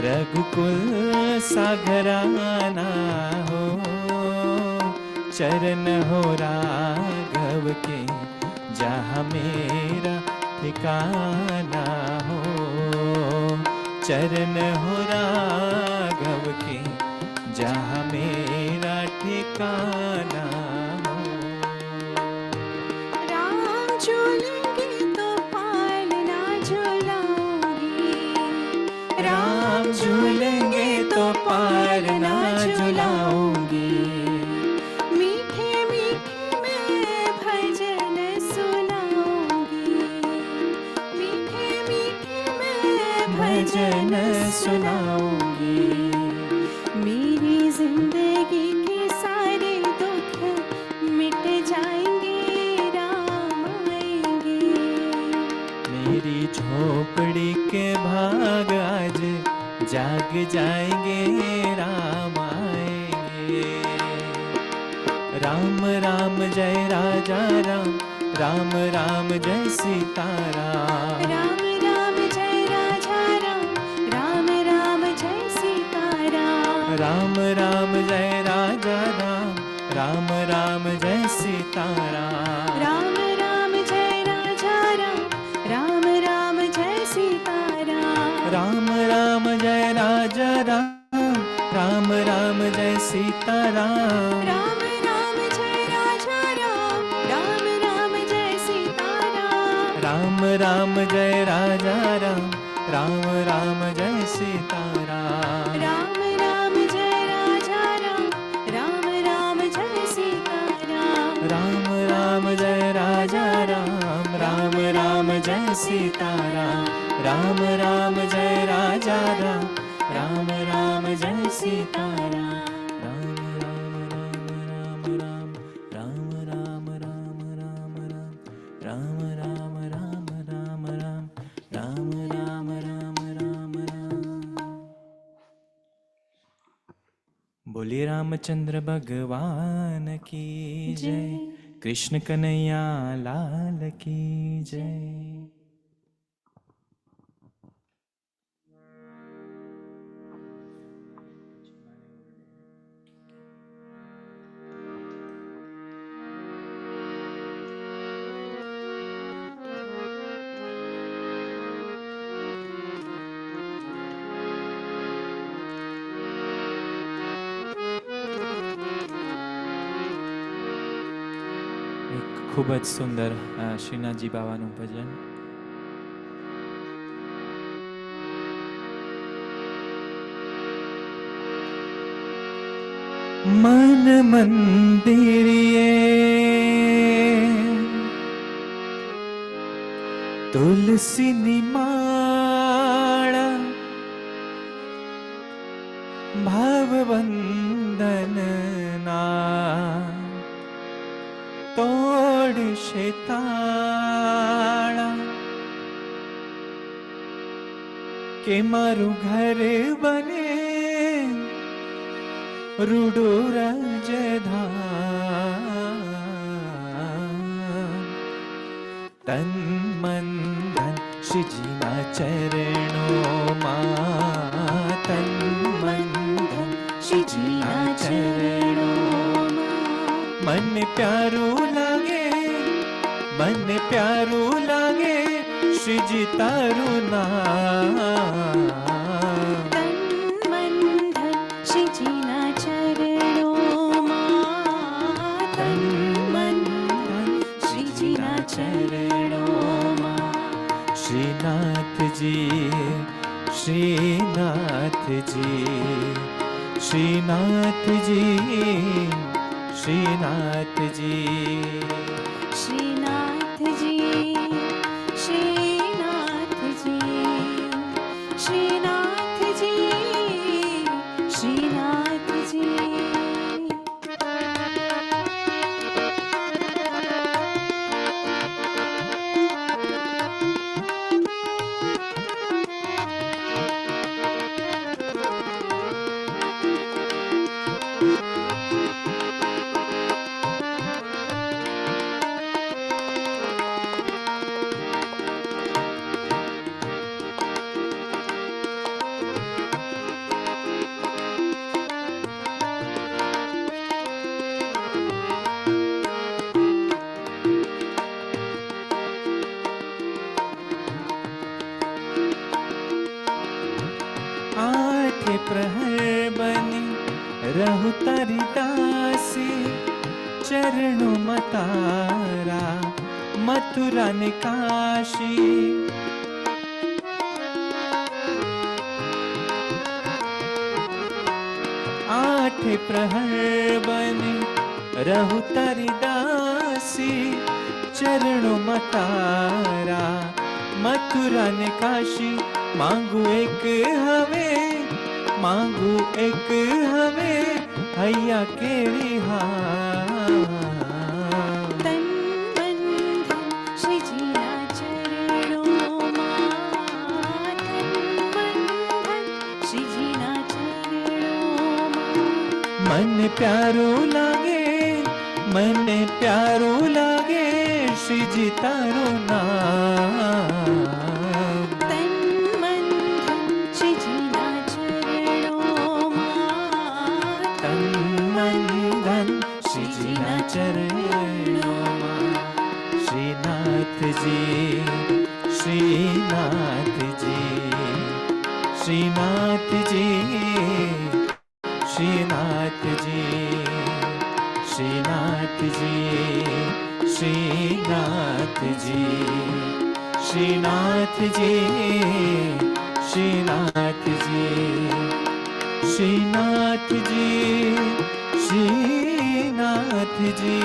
रघुकुल सा घराना हो। चरण हो राघव के, जहाँ मेरा ठिकाना हो। चरण हो राघव के, जहाँ मेरा ठिकाना हो। राम झूलेंगे तो पालना झूलाऊंगी, राम झूलेंगे तो पालना झुलाऊंगी। मीठे मीठे मैं भजन सुनाऊंगी, मीठे मीठे मैं भजन सुनाऊंगी। मेरी जिंदगी के सारे दुख मिट जाएंगे, राम आएंगे। मेरी झोपड़ी के भाग आज जाग जाएंगे, राम आएंगे। राम राम जय राजा राम, राम राम जय सीताराम। राम राम जय राजा राम, राम राम जय सीताराम। राम राम जय राजा राम, राम राम जय सीताराम। राम राम जय राजा राम, राम राम जय सीताराम। राम राम जय राजा राम, राम राम जय सीताराम। राम राम जय राजा राम, राम राम जय सीताराम। राम राम जय राजा राम, राम राम जय सीताराम। राम राम जय राजा राम, राम राम जय सीताराम। राम राम जय राजा राम, राम राम जय सीताराम। राम राम जय राजा राम, राम राम जय सीताराम। राम राम राम राम राम, राम राम राम राम, राम राम राम राम, राम राम राम राम। बोले रामचंद्र भगवान की जय, कृष्ण कन्हैया लाल की जय। એક ખૂબ જ સુંદર શ્રીનાથજી બાવાનું ભજન. મન મંદિરિયે તુલસીની માળા ભાવવંદનના તોડશે તાળા કે મારું ઘર બને રૂડો રાજધામ. તન મન ધન શ્રીજીના ચરણોમાં, તન મન ધન શ્રીજીના ચરણોમાં. મને પ્યારું લાગે, મને પ્યારું લાગે શ્રીજી તારું નામ. તન મન ધન શ્રીજીના ચરણોમાં, તન મન ધન શ્રીજીના ચરણોમાં. શ્રીનાથજી, શ્રીનાથજી, શ્રીનાથજી, શ્રીનાથજી. શ્રીનાથજી, શ્રીનાથજી, શ્રીનાથજી, શ્રીનાથજી. प्रहर बनी रहु तारी दासी, चरणों मतारा मथुरा ने काशी। आठ प्रहर बनी रहु तारी दासी, चरणों मतारा मथुरा ने काशी। मांगू एक हवे, मांगू एक हवे, हैया केरी तन मन धन श्री जीना चरणों मां, तन मन धन श्री जीना चरणों मां। मन प्यारो लागे, मन प्यारो लागे, श्री जी तारो नाम। तन मन धन श्री जीना चरणों मां, तन मन धन श्री जी ना चरणों मां। श्रीनाथ जी, श्रीनाथ जी, श्रीनाथ जी, श्रीनाथ जी, श्रीनाथ जी, श्रीनाथ जी, श्रीनाथ जी, श्रीनाथ जी, श्रीनाथ जी,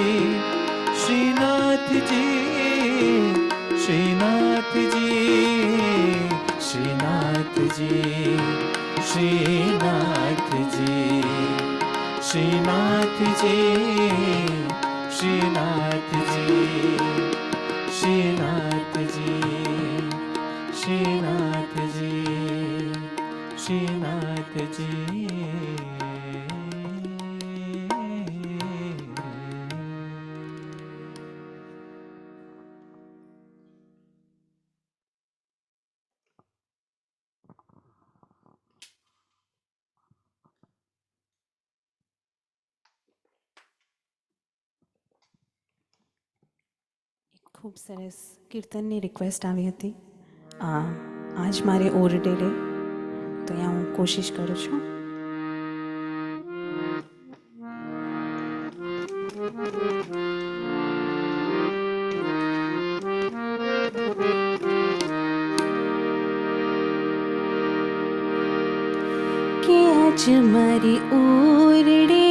श्रीनाथ जी, श्रीनाथ जी, श्रीनाथ जी, श्रीनाथ जी, श्रीनाथ जी, श्रीनाथ जी, श्रीनाथ जी, श्रीनाथ जी, श्रीनाथ जी, श्रीनाथ जी। ખૂબ સરસ કીર્તનની રિક્વેસ્ટ આવી હતી. આજ મારે ઓર ડે રે, તો અહીંયા હું કોશિશ કરું છું. કે આજ મારી ઓરડે રે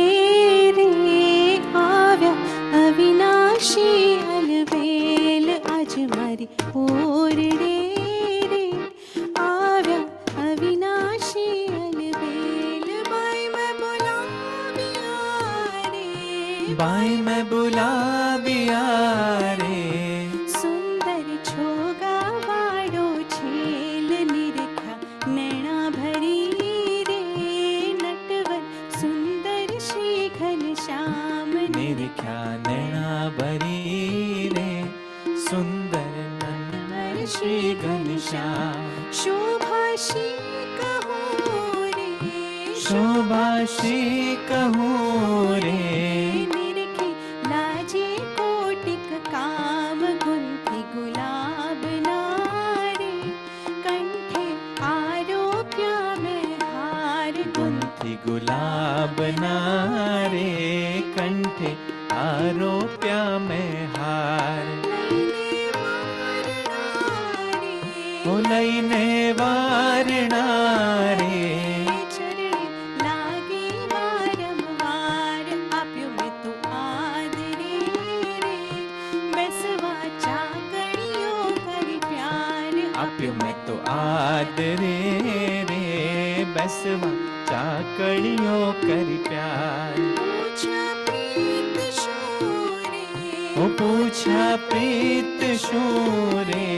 આવ્યા અવિનાશી અલબેલ. આજ મારી ઓરડે રે આવ્યા અવિનાશી અલબેલ. બાઈ મેં બોલાવ્યા રે, बाई मैं बुलाविया रे, સુંદર છોગા વાળો છેલ નિરખ્યા નૈણા ભરી રે. નટવર સુંદર શ્રી ઘનશ્યામ निरख्या नैना भरी रे, सुंदर नंदन श्री घनश्याम. શોભાશી કહો રે, शोभाश्री कहूँ रे, નિરખી લાજે કોટિક કામ ગુંથી ગુલાબ નારે. કંઠે આરોપ્યા મેં હાર गुंथी गुलाब नारे, कंठे आरोप्या में हार. ओ लईने वारणा रे, ચરણે લાગે વારંવાર. આપ્યો મેં તો આદરે રે, બેસવા ચાકડીઓ કરી પ્યાર. आप्यो मैं तो आदरे रे, बसवा चाकड़ियों कर प्यार. પૂછા પ્રીત શોરે, ओ पूछा प्रीत शूरे,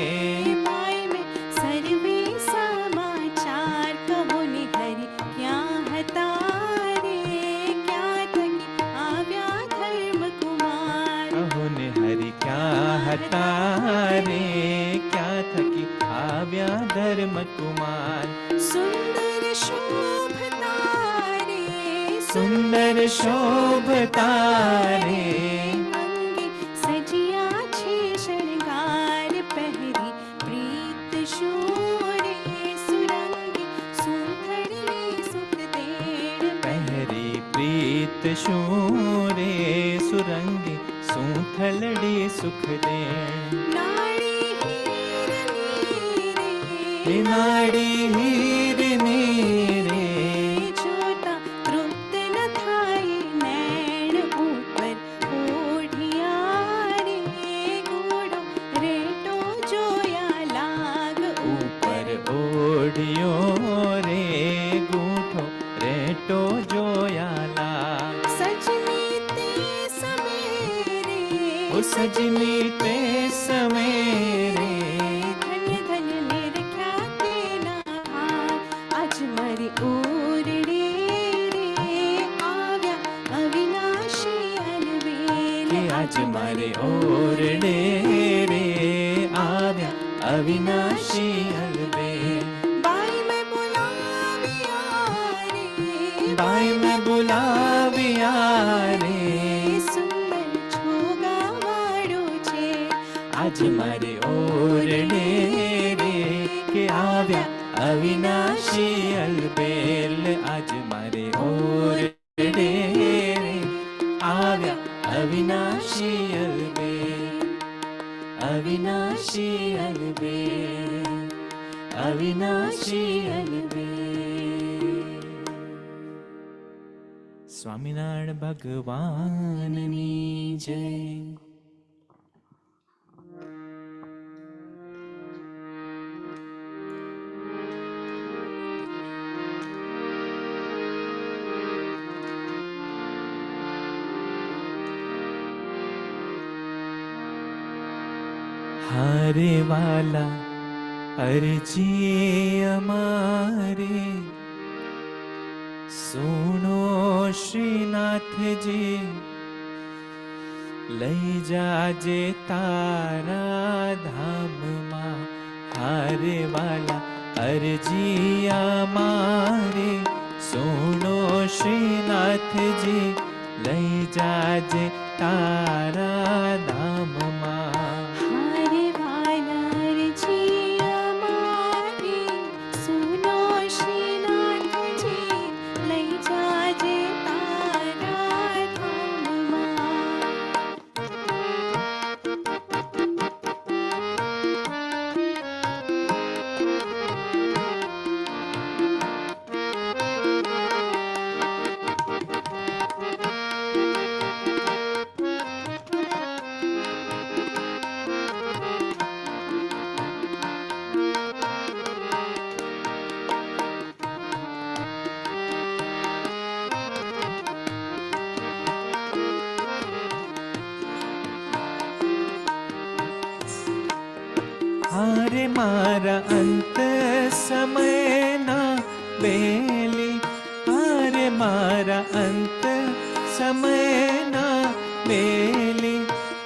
ભાઈ મેં સર્વે સમાચાર. કહો ને હરિ ક્યાં હતા રે, ક્યાં થકી આવ્યા ધર્મકુમાર. कहो ने हरि क्या हता रे, क्या थकी आव्या धर्म कुमार. સુંદર શોભતા રે, सुंदर शोभता रे, અંગે સજિયા છે શણગાર. પહેરી પ્રીત શોરે, સુરંગી સુંથડને સુત सूथलड़ी सुख देण नाड़ी हे नाड़ी हीरनी रे जोता तृप्त न थाई नैण ऊपर ओढ़िया रे गोड़ो रेटो जोया लाग ऊपर ओढ़ियो रे गूठो रेटो जोया लाग सजनी ते समेरे ओ सजनी ते समेरे धन धन निरख्या ते नहा आज मरी ओरडे रे आव्या अविनाशी अलवेल कि आज मारे ओरडे रे आव्या अविनाशी अलबेल बाई में बुलाविया रे बाई में बुलाविया रे सुंदर छोगा वाड़ो छे आज मारे ओरडे रे के आव्या अविनाशी अलबेल आज मारे ओरडे रे आव्या अविनाशी अलबेल अविनाशी अलबेल अविनाशी अलबेल स्वामीनारायण भगवाननी जय हारे वाला अर्जी हमारे सुनो श्रीनाथ जी लई जाजे तारा धाम मा हारे वाला अर्जी हमारे सुनो श्रीनाथ जी लई जाजे तारा धाम मा हारे वानर जी हमारे सुनो श्रीनाथ जी लई जाजे तारा धाम हारे मारा अंत समय ना बेली हारे मारा अंत समय ना बेली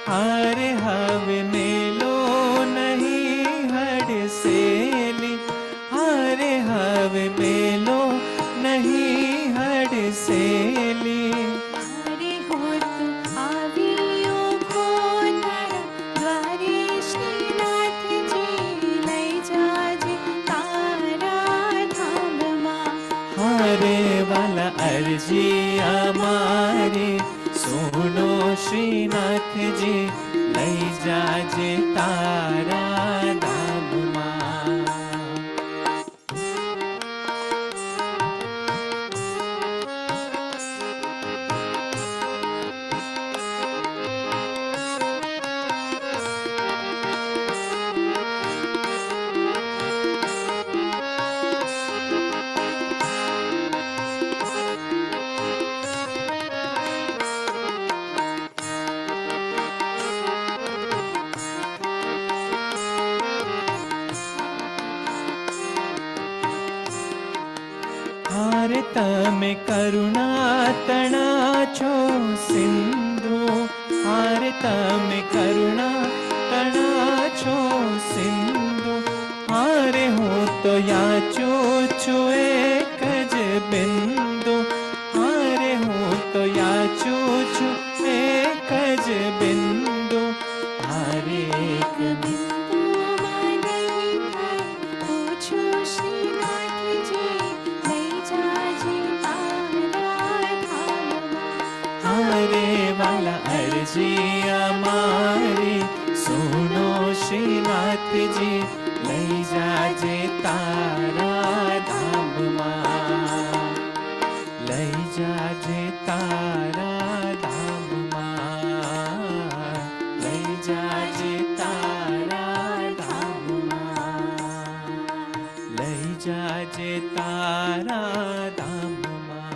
हारे हवे मेलो नहीं हड़ सेली हारे हवे मेलो नहीं हड़ सेली हारे होत आवियो को तारा द्वारे श्रीनाथ जी लई जाजे तारा धाम हारे वाला अर्जी हमारे सुनो श्रीनाथ जी लई जाजे तारा धाम मा हारे तमे करुणा तना छो सिंधु हारे तमे करुणा तना छो सिंधु हारे हो तो याचो छो एक ज बिंदु हारे हो तो याचो छो एक ज बिंदु हारे एक बिंदु माने थाय पूछो श्रीनाथ जी लई जाजे तारा धाम हारे वाला अर्जी मारे सुनो श्रीनाथ जी लई जाजे तारा धाम मां लई जाजे तारा धाम मां लई जाजे तारा धाम मां लई जाजे तारा धाम मां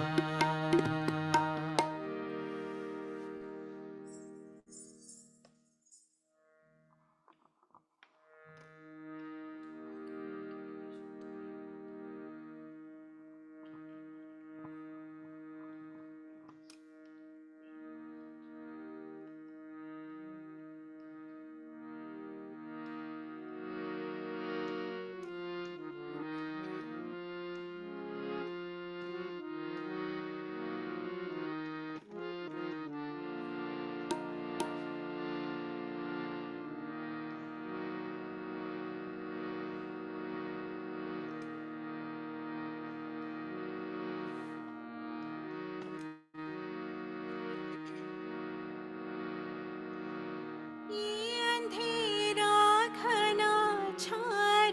ये अंधेरा घना छा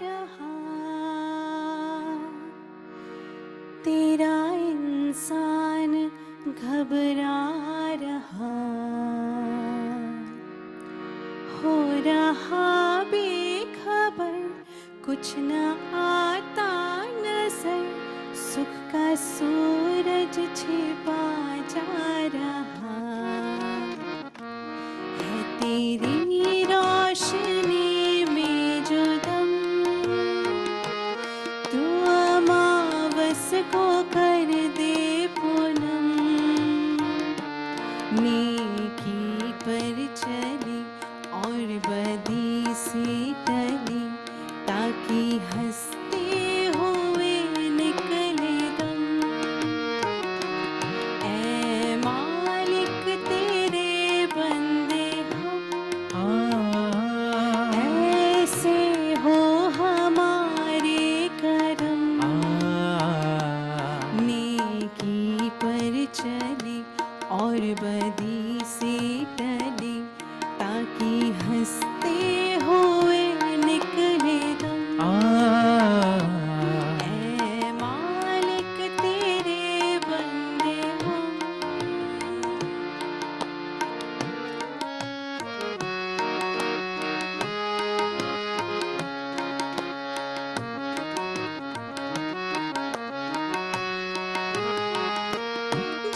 रहा तेरा इंसान घबरा रहा हो रहा बेखबर कुछ न आता नजर सुख का सूरज छिपा जा रहा है तेरी रोशनी में जो दम तू अमावस को कर दे पूनम नेकी पर चली और बदी से टली ताकि हंसते हुए निकले दम ऐ मालिक तेरे बंदे हम ऐसे हो हमारे करम नेकी पर चली और बदी से टली ताकि हंसते हुए निकले दम ऐ मालिक तेरे बंदे हम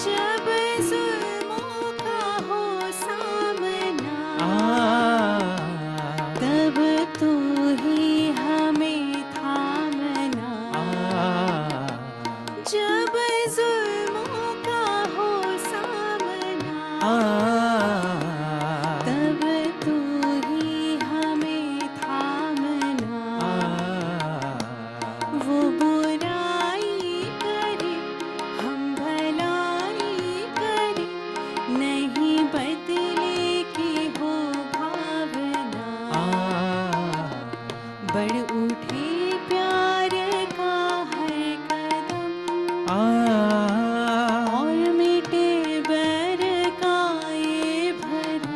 जब जुल्मों का हो सामना तब तू ही हमें थामना जब जुल्मों का हो सामना तब तू ही हमें थामना वो बुराई करे हम भलाई करे नहीं बदले की हो भावना बढ़ उठे प्यार का हर कदम और मिटे बैर का ये भरम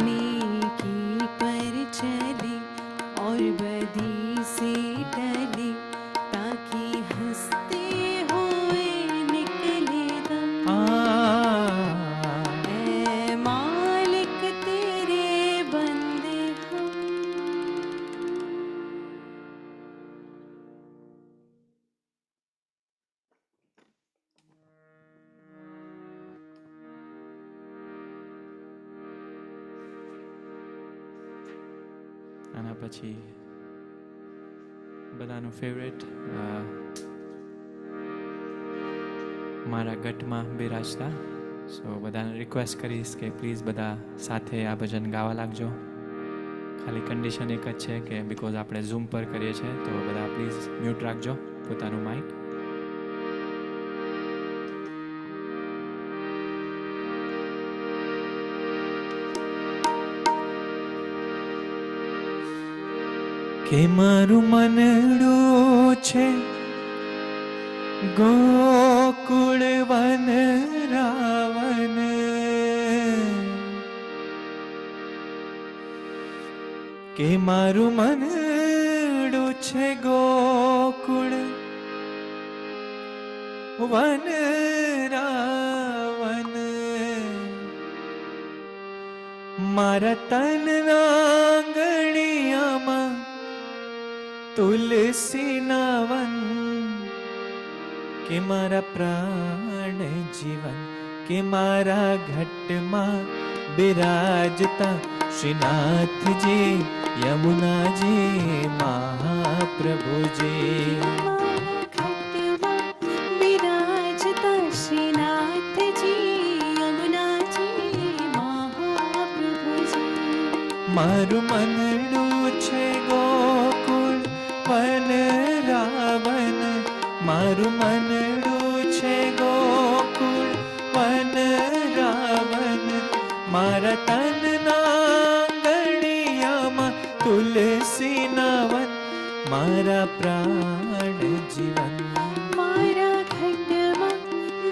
नेकी पर चली और बदी से टली ताकि हंसते हुए निकले दम ऐ मालिक तेरे बंदे हम આના પછી બધાનું ફેવરેટ મારા ગટમાં બિરાજતા સો બધાને રિક્વેસ્ટ કરીશ કે પ્લીઝ બધા સાથે આ ભજન ગાવા લાગજો ખાલી કન્ડિશન એક જ છે કે બિકોઝ આપણે ઝૂમ પર કરીએ છીએ તો બધા પ્લીઝ મ્યુટ રાખજો પોતાનું માઇક કે મારું મનડું છે ગોકુળ વન રાવણ કે મારું મનડું છે ગોકુળ વન રાવન, મારા તનના આંગણિયામાં તુલસીના વન, કે મારા પ્રાણ જીવન, કે મારા ઘટમાં બિરાજતા શ્રીનાથજી યમુનાજી મહાપ્રભુજી. બિરાજતા શ્રીનાથજી યમુનાજી મહાપ્રભુજી. મારું મનડું છે ગોકુળ વન રાવન, મારું મનડું છે ગોકુળ વન રાવન, મારા તનના ગણિયામાં તુલસીના વન, મારા પ્રાણ જીવન. મારા ઘટમાં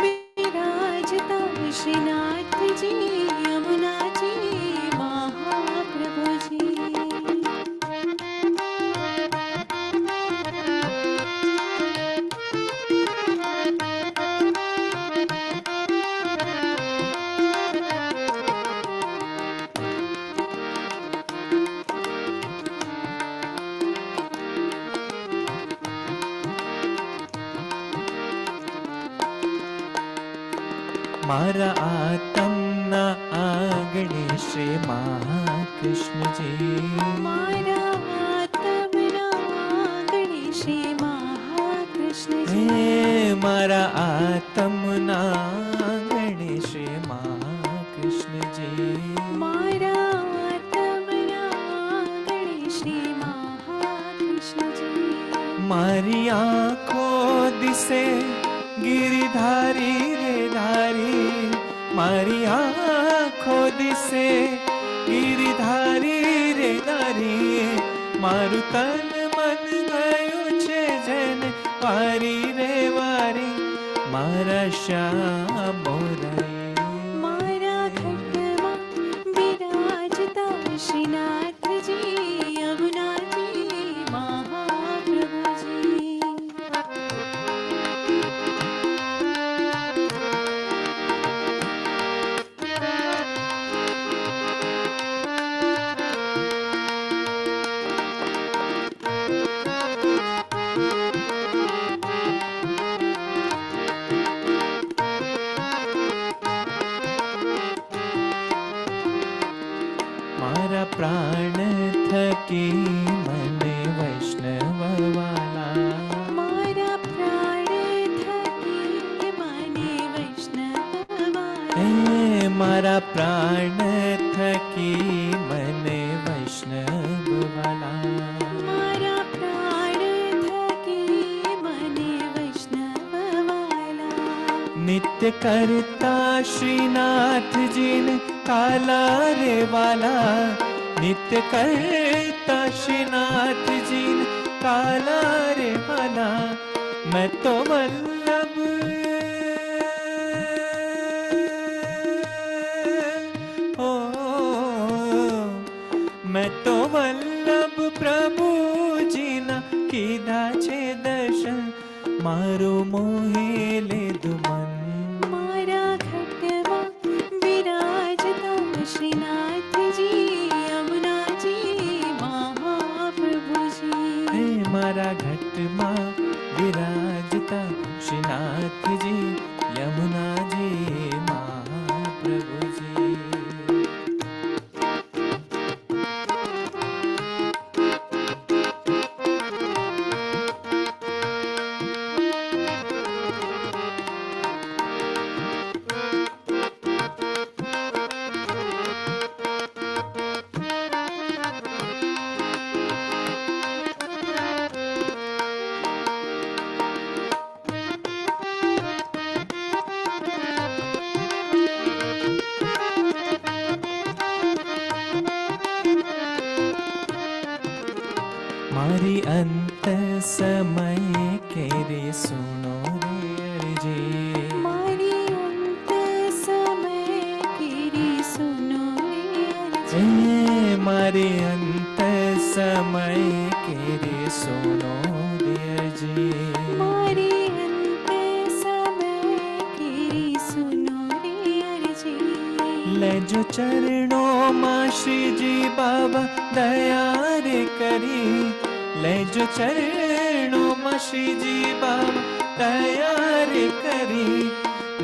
બિરાજતા શ્રીનાથજી યમુનાજી મહાપ્રભુજી. મારા આતમના આંગણે શ્રી મહાકૃષ્ણજી, મારા આત્મના આંગણે શ્રી મહાકૃષ્ણજી. હે મારા આતમના આંગણે શ્રી મહાકૃષ્ણજી, મારા આત્મના આંગણે શ્રી મહાકૃષ્ણજી. મારી આંખો દિશે ગિરિધારી રે ધારી, મારી આંખો દિશે ગિરિધારી રે ધારી, મારું તન મન ગયું છે જેને વારી રે વારી, મારા શ્યામ મોરારી. મારા ઘટમાં બિરાજતા શ્રીનાથજી યમુનાજી મહાપ્રભુજી. મારા પ્રાણ થકી મને વૈષ્ણવ વાલા, મારા પ્રાણ થકી મને વૈષ્ણવ હે મારા પ્રાણ થકી મને વૈષ્ણવ વાલા, મારા પ્રાણ થકી મને વૈષ્ણવ વાલા. નિત્ય કરતા શ્રીનાથજીને કાલા રે વાલા, નિત્ય કરતા શ્રીનાથજીને કાલા રે વાલા, मैं तो वल्लभ हो, मैं तो वल्लभ प्रभु जी ना कीधा छे दर्शन, मारो मोहे लेधु मन. મારા ઘટમાં બિરાજતા શ્રીનાથજી યમુનાજી મહાપ્રભુજી. હે મારા ઘટમાં વિરાજતા શ્રીનાથજી યમુનાજી મહાપ્રભુજી. મારી અંત સમય કેરી સુનો રે અરજી, મારી અંત સમય કેરી સુનો રે અરજી. હે મારી અંત समय केरे सुनो डियर जी मारे अंते समय केरी सुनो डियर जी लेजो चरणों मां श्री जी बाबा दया रे करी लेजो चरणों मां श्री जी बाबा दया रे करी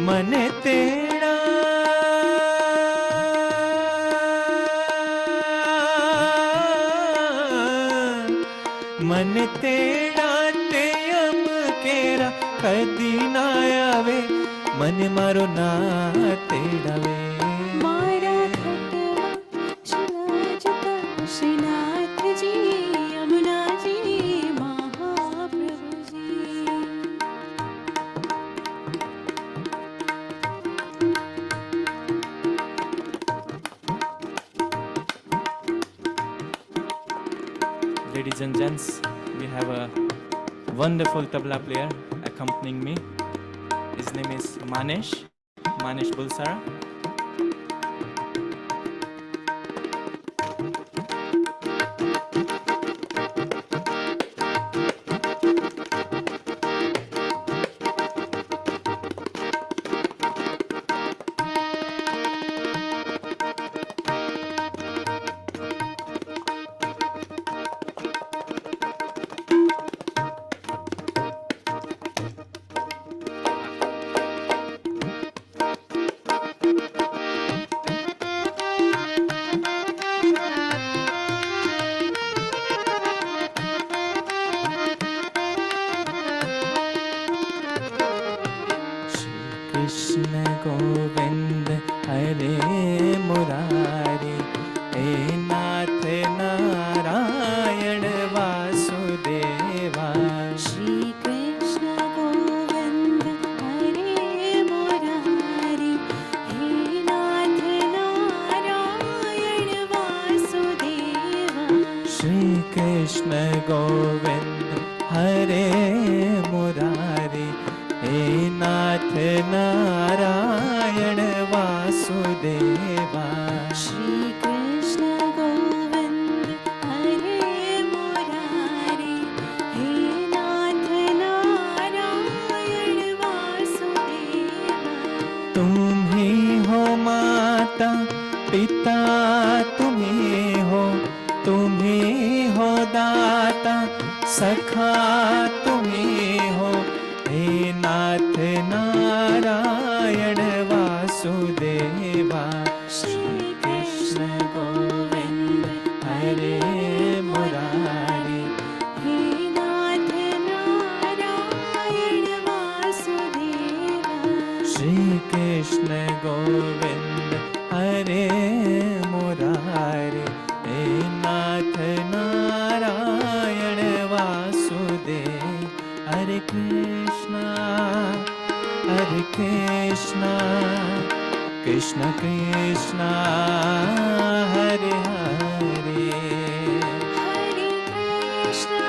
मन तेरा मन तेरा ते यम केरा कदी ना आवे मन मारो ना तेड़ावे मारा खटवा शिलाजता Shrinath ji Yamuna ji Mahaprabhu ji Ladies and gents, we have a wonderful tabla player accompanying me. His name is Manesh Bulsara. Krishna Govind हरे मुरारी हे नाथ नारायण वासुदेवा श्री कृष्ण गोविंद हरे मुरारी हे नाथ नारायण वासुदेवा श्री कृष्ण गोविंद हरे मुरारी हे नाथ नारायण वासुदेवा श्री कृष्ण गोविंद हरे मुरारी हे नाथ नारायण वासुदेवा तुम ही हो माता पिता तुम ही हो दाता सखा तुम ही हो हे नाथ नारायण वासुदेवा श्री कृष्ण गोविंद हरे मुरारी हे नाथ नारायण वासुदेवा श्री कृष्ण गोविंद हरे मुरारी हे नाथ नारायण वासुदेव हरे कृष्णा कृष्ण कृष्ण हरे हरे हरे कृष्ण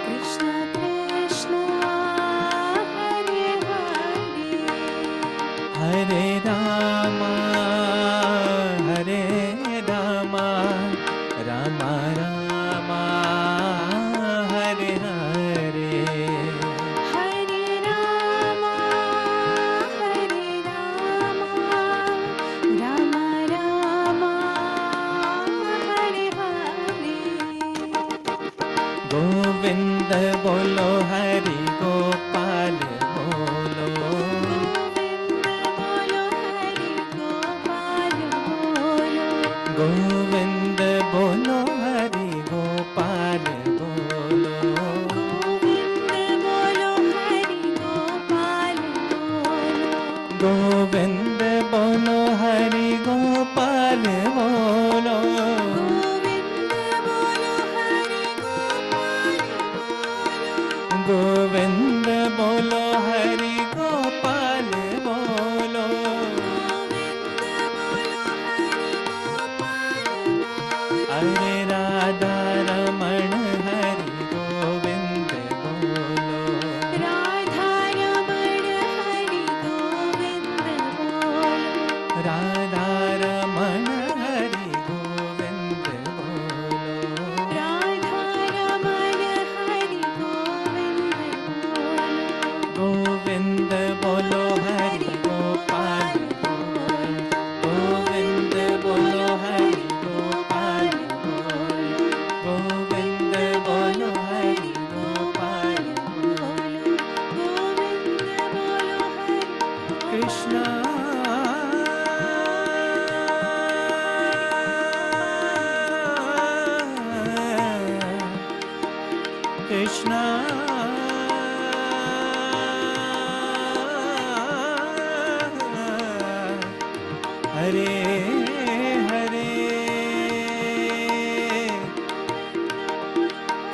कृष्ण कृष्ण हरे हरे हरे रामा राम रामा हरे हरे हरे राम राम राम हरे हरे गोविंद बोलो हरि गोपाल बोलो गोविंद बोलो हरि गोपाल बोलो गोविंद बोलो हरि गोपाल बोलो गोविंद बोलो हरि गोविंद बोलो हरि गोपाल गोपाल बोलो गोविंद बोलो हरि गोपाल हरे हरे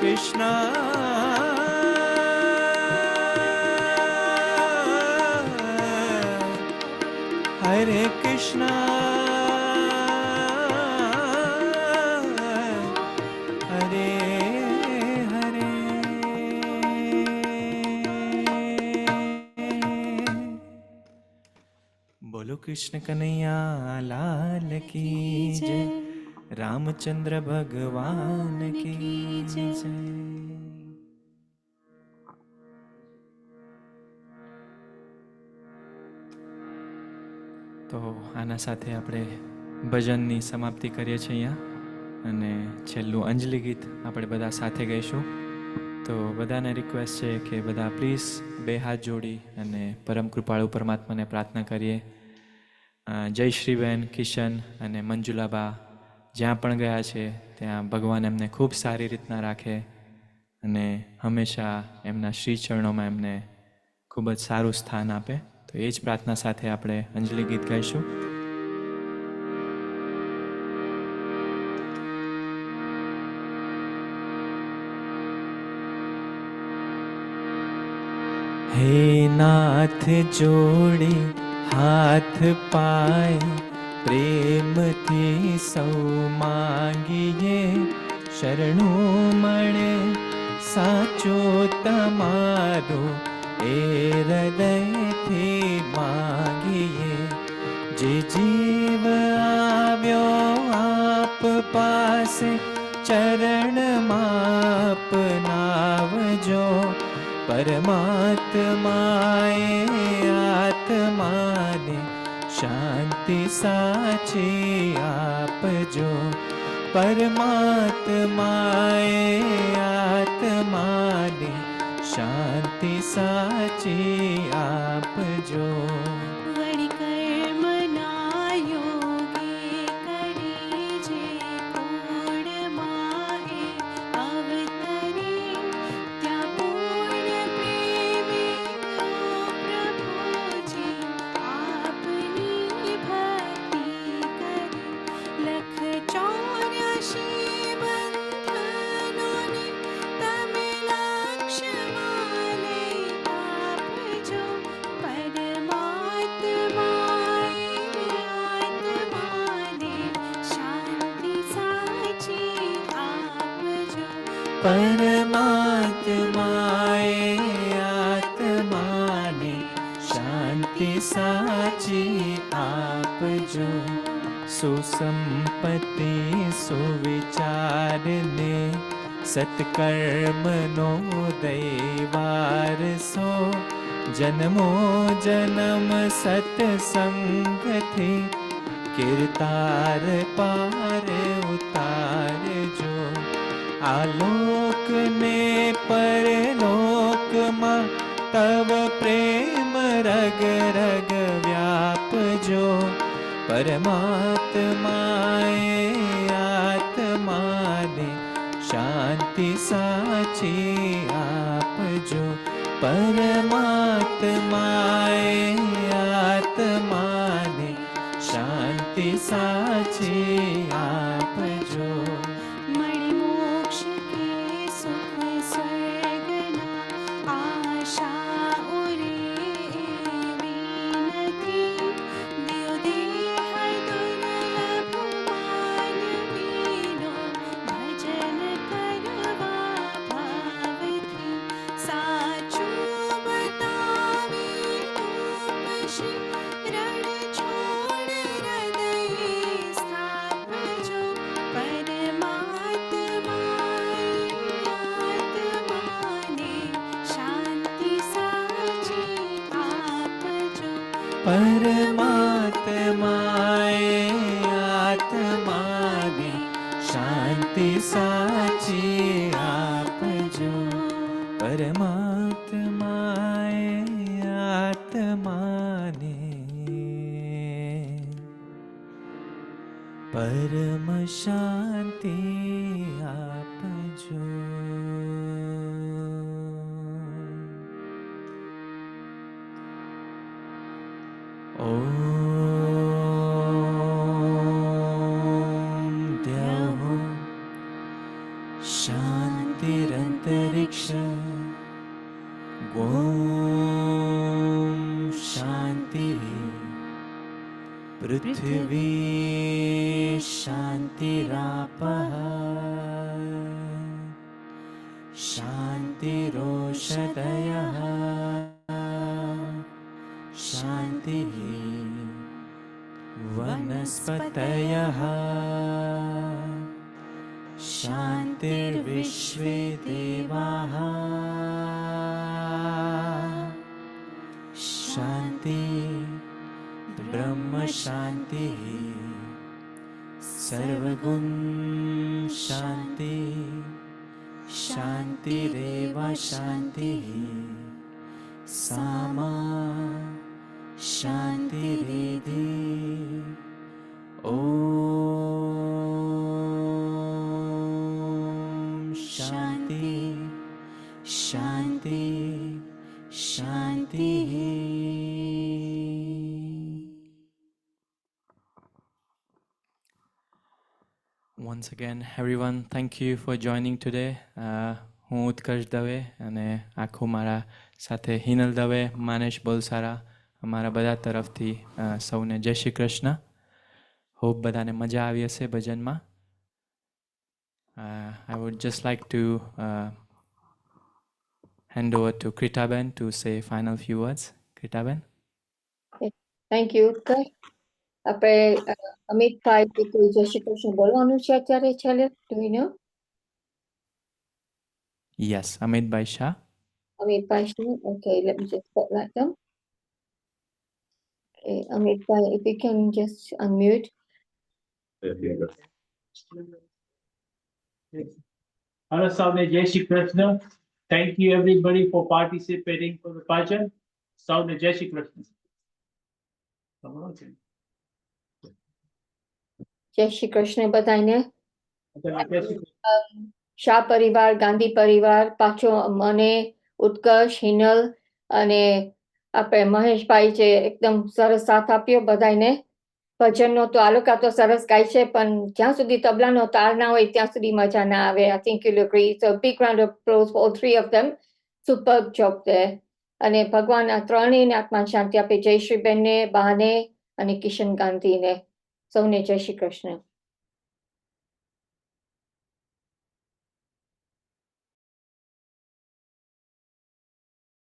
कृष्णा हरे कृष्णा हरे हरे बोलो कृष्ण कन्हैया लाल की जय रामचंद्र भगवान की जय। તો આના સાથે આપણે ભજનની સમાપ્તિ કરીએ છીએ અહીંયા અને છેલ્લું અંજલિ ગીત આપણે બધા સાથે ગાઈશું. તો બધાને રિક્વેસ્ટ છે કે બધા પ્લીઝ બે હાથ જોડી અને પરમ કૃપાળુ પરમાત્માને પ્રાર્થના કરીએ. જય શ્રીબેન, કિશન અને મંજુલાબા જ્યાં પણ ગયા છે ત્યાં ભગવાન એમને ખૂબ સારી રીતના રાખે અને હંમેશા એમના શ્રી ચરણોમાં એમને ખૂબ જ સારું સ્થાન આપે. તો એ જ પ્રાર્થના સાથે આપણે અંજલિ ગીત ગાઈશું. હે નાથ જોડે હાથ પાય પ્રેમથી સૌ માંગીએ શરણું મળે સાચો તમારો એ હૃદયથી માંગીએ. જે જીવ આવ્યો આપ પાસે ચરણમાં અપનાવજો. પરમાત્માએ આત્માને શાંતિ સાચી આપજો. પરમાત્માએ આત્માને શાંતિ સાચી આપજો. વળી કર્મના યોગે કરી જે કુળમાં એ અવતરી ત્યાં પૂર્ણ પ્રેમે પ્રભુજી આપની ભક્તિ કરી. લખ 84 બંધનોને તમે લક્ષ્યમાં લઈ આપજો. પરમાત્માએ આત્માને શાંતિ સાચી આપજો. સુસંપત્તિ સુવિચારને સત્કર્મનો દૈવારસો. જન્મો જન્મ સત્સંગથી કીર્તાર પાર ઉતારજો. આલોક ને પરલોકમાં તવ પ્રેમ રગ રગ વ્યાપજો. પરમાત્માએ આત્માને શાંતિ સાચી આપજો. પરમાત્માએ આત્માને શાંતિ સાચી આપજો. મળી મોક્ષ કે સુખ સ્વર્ગના આશા ઉરે એવી નથી. દેવ દેહ દુર્લભ માનવીનો ભજન કરવા ભાવથી. સાચું બતાવી રૂપશ્રી રણ છોડ હૃદય સ્થાપજો. પરમાત્માએ આત્માને શાંતિ સાચી આપજો. પરમાત્માએ આત્માને પરમ શાંતિ આપજો. ઓમ पृथिवी शान्तिरापः शान्तिरोषधयः शान्तिः वनस्पतयः शान्तिर्विश्वे देवाः शान्ति ब्रह्म शान्तिः सर्वगुण शान्ति शान्तिरेव शान्तिः सामा शान्तिरेधि ॐ शान्ति शान्ति शान्तिः Once again, everyone, thank you for joining today. હું ઉત્કર્ષ દવે અને આખું મારા સાથે હિનલ દવે, માનેશ બોલસારા, અમારા બધા તરફથી સૌને જય શ્રી કૃષ્ણ. હોપ બધાને મજા આવી હશે ભજનમાં. I would just like to hand over to Kritaben to say final few words. Kritaben. Thank you Utkarsh. આપણે અમિતભાઈ કે કોઈ જય શ્રી કૃષ્ણ બોલવાનું છે અત્યારે છેલ્લે? Do you know? Yes, Amit Bhai Shah. Amitbhai, okay, let me just spotlight them. Okay, Amitbhai, if you can just unmute. Hello, Saune Jai Shri Krishna. Thank you everybody for participating for the bhajan. Saune Jai Shri Krishna. જય શ્રી કૃષ્ણ બધાને. Jai Shri Krishna. Shah પરિવાર, ગાંધી પરિવાર, પાછો મને, ઉત્કર્ષ, હિનલ અને આપણે મહેશભાઈ જે એકદમ સરસ સાથ આપ્યો બધાને. ભજનનો તો આ લોકો તો સરસ ગાય છે, પણ જ્યાં સુધી તબલાનો તાલ ના હોય ત્યાં સુધી મજા ના આવે. I think you'll agree. So big round of applause for all three of them. Superb job there. અને ભગવાન આ ત્રણેયને આત્મા શાંતિ આપે. જયશ્રીબેનને, બાને અને કિશન ગાંધીને. સૌને જય શ્રી કૃષ્ણ.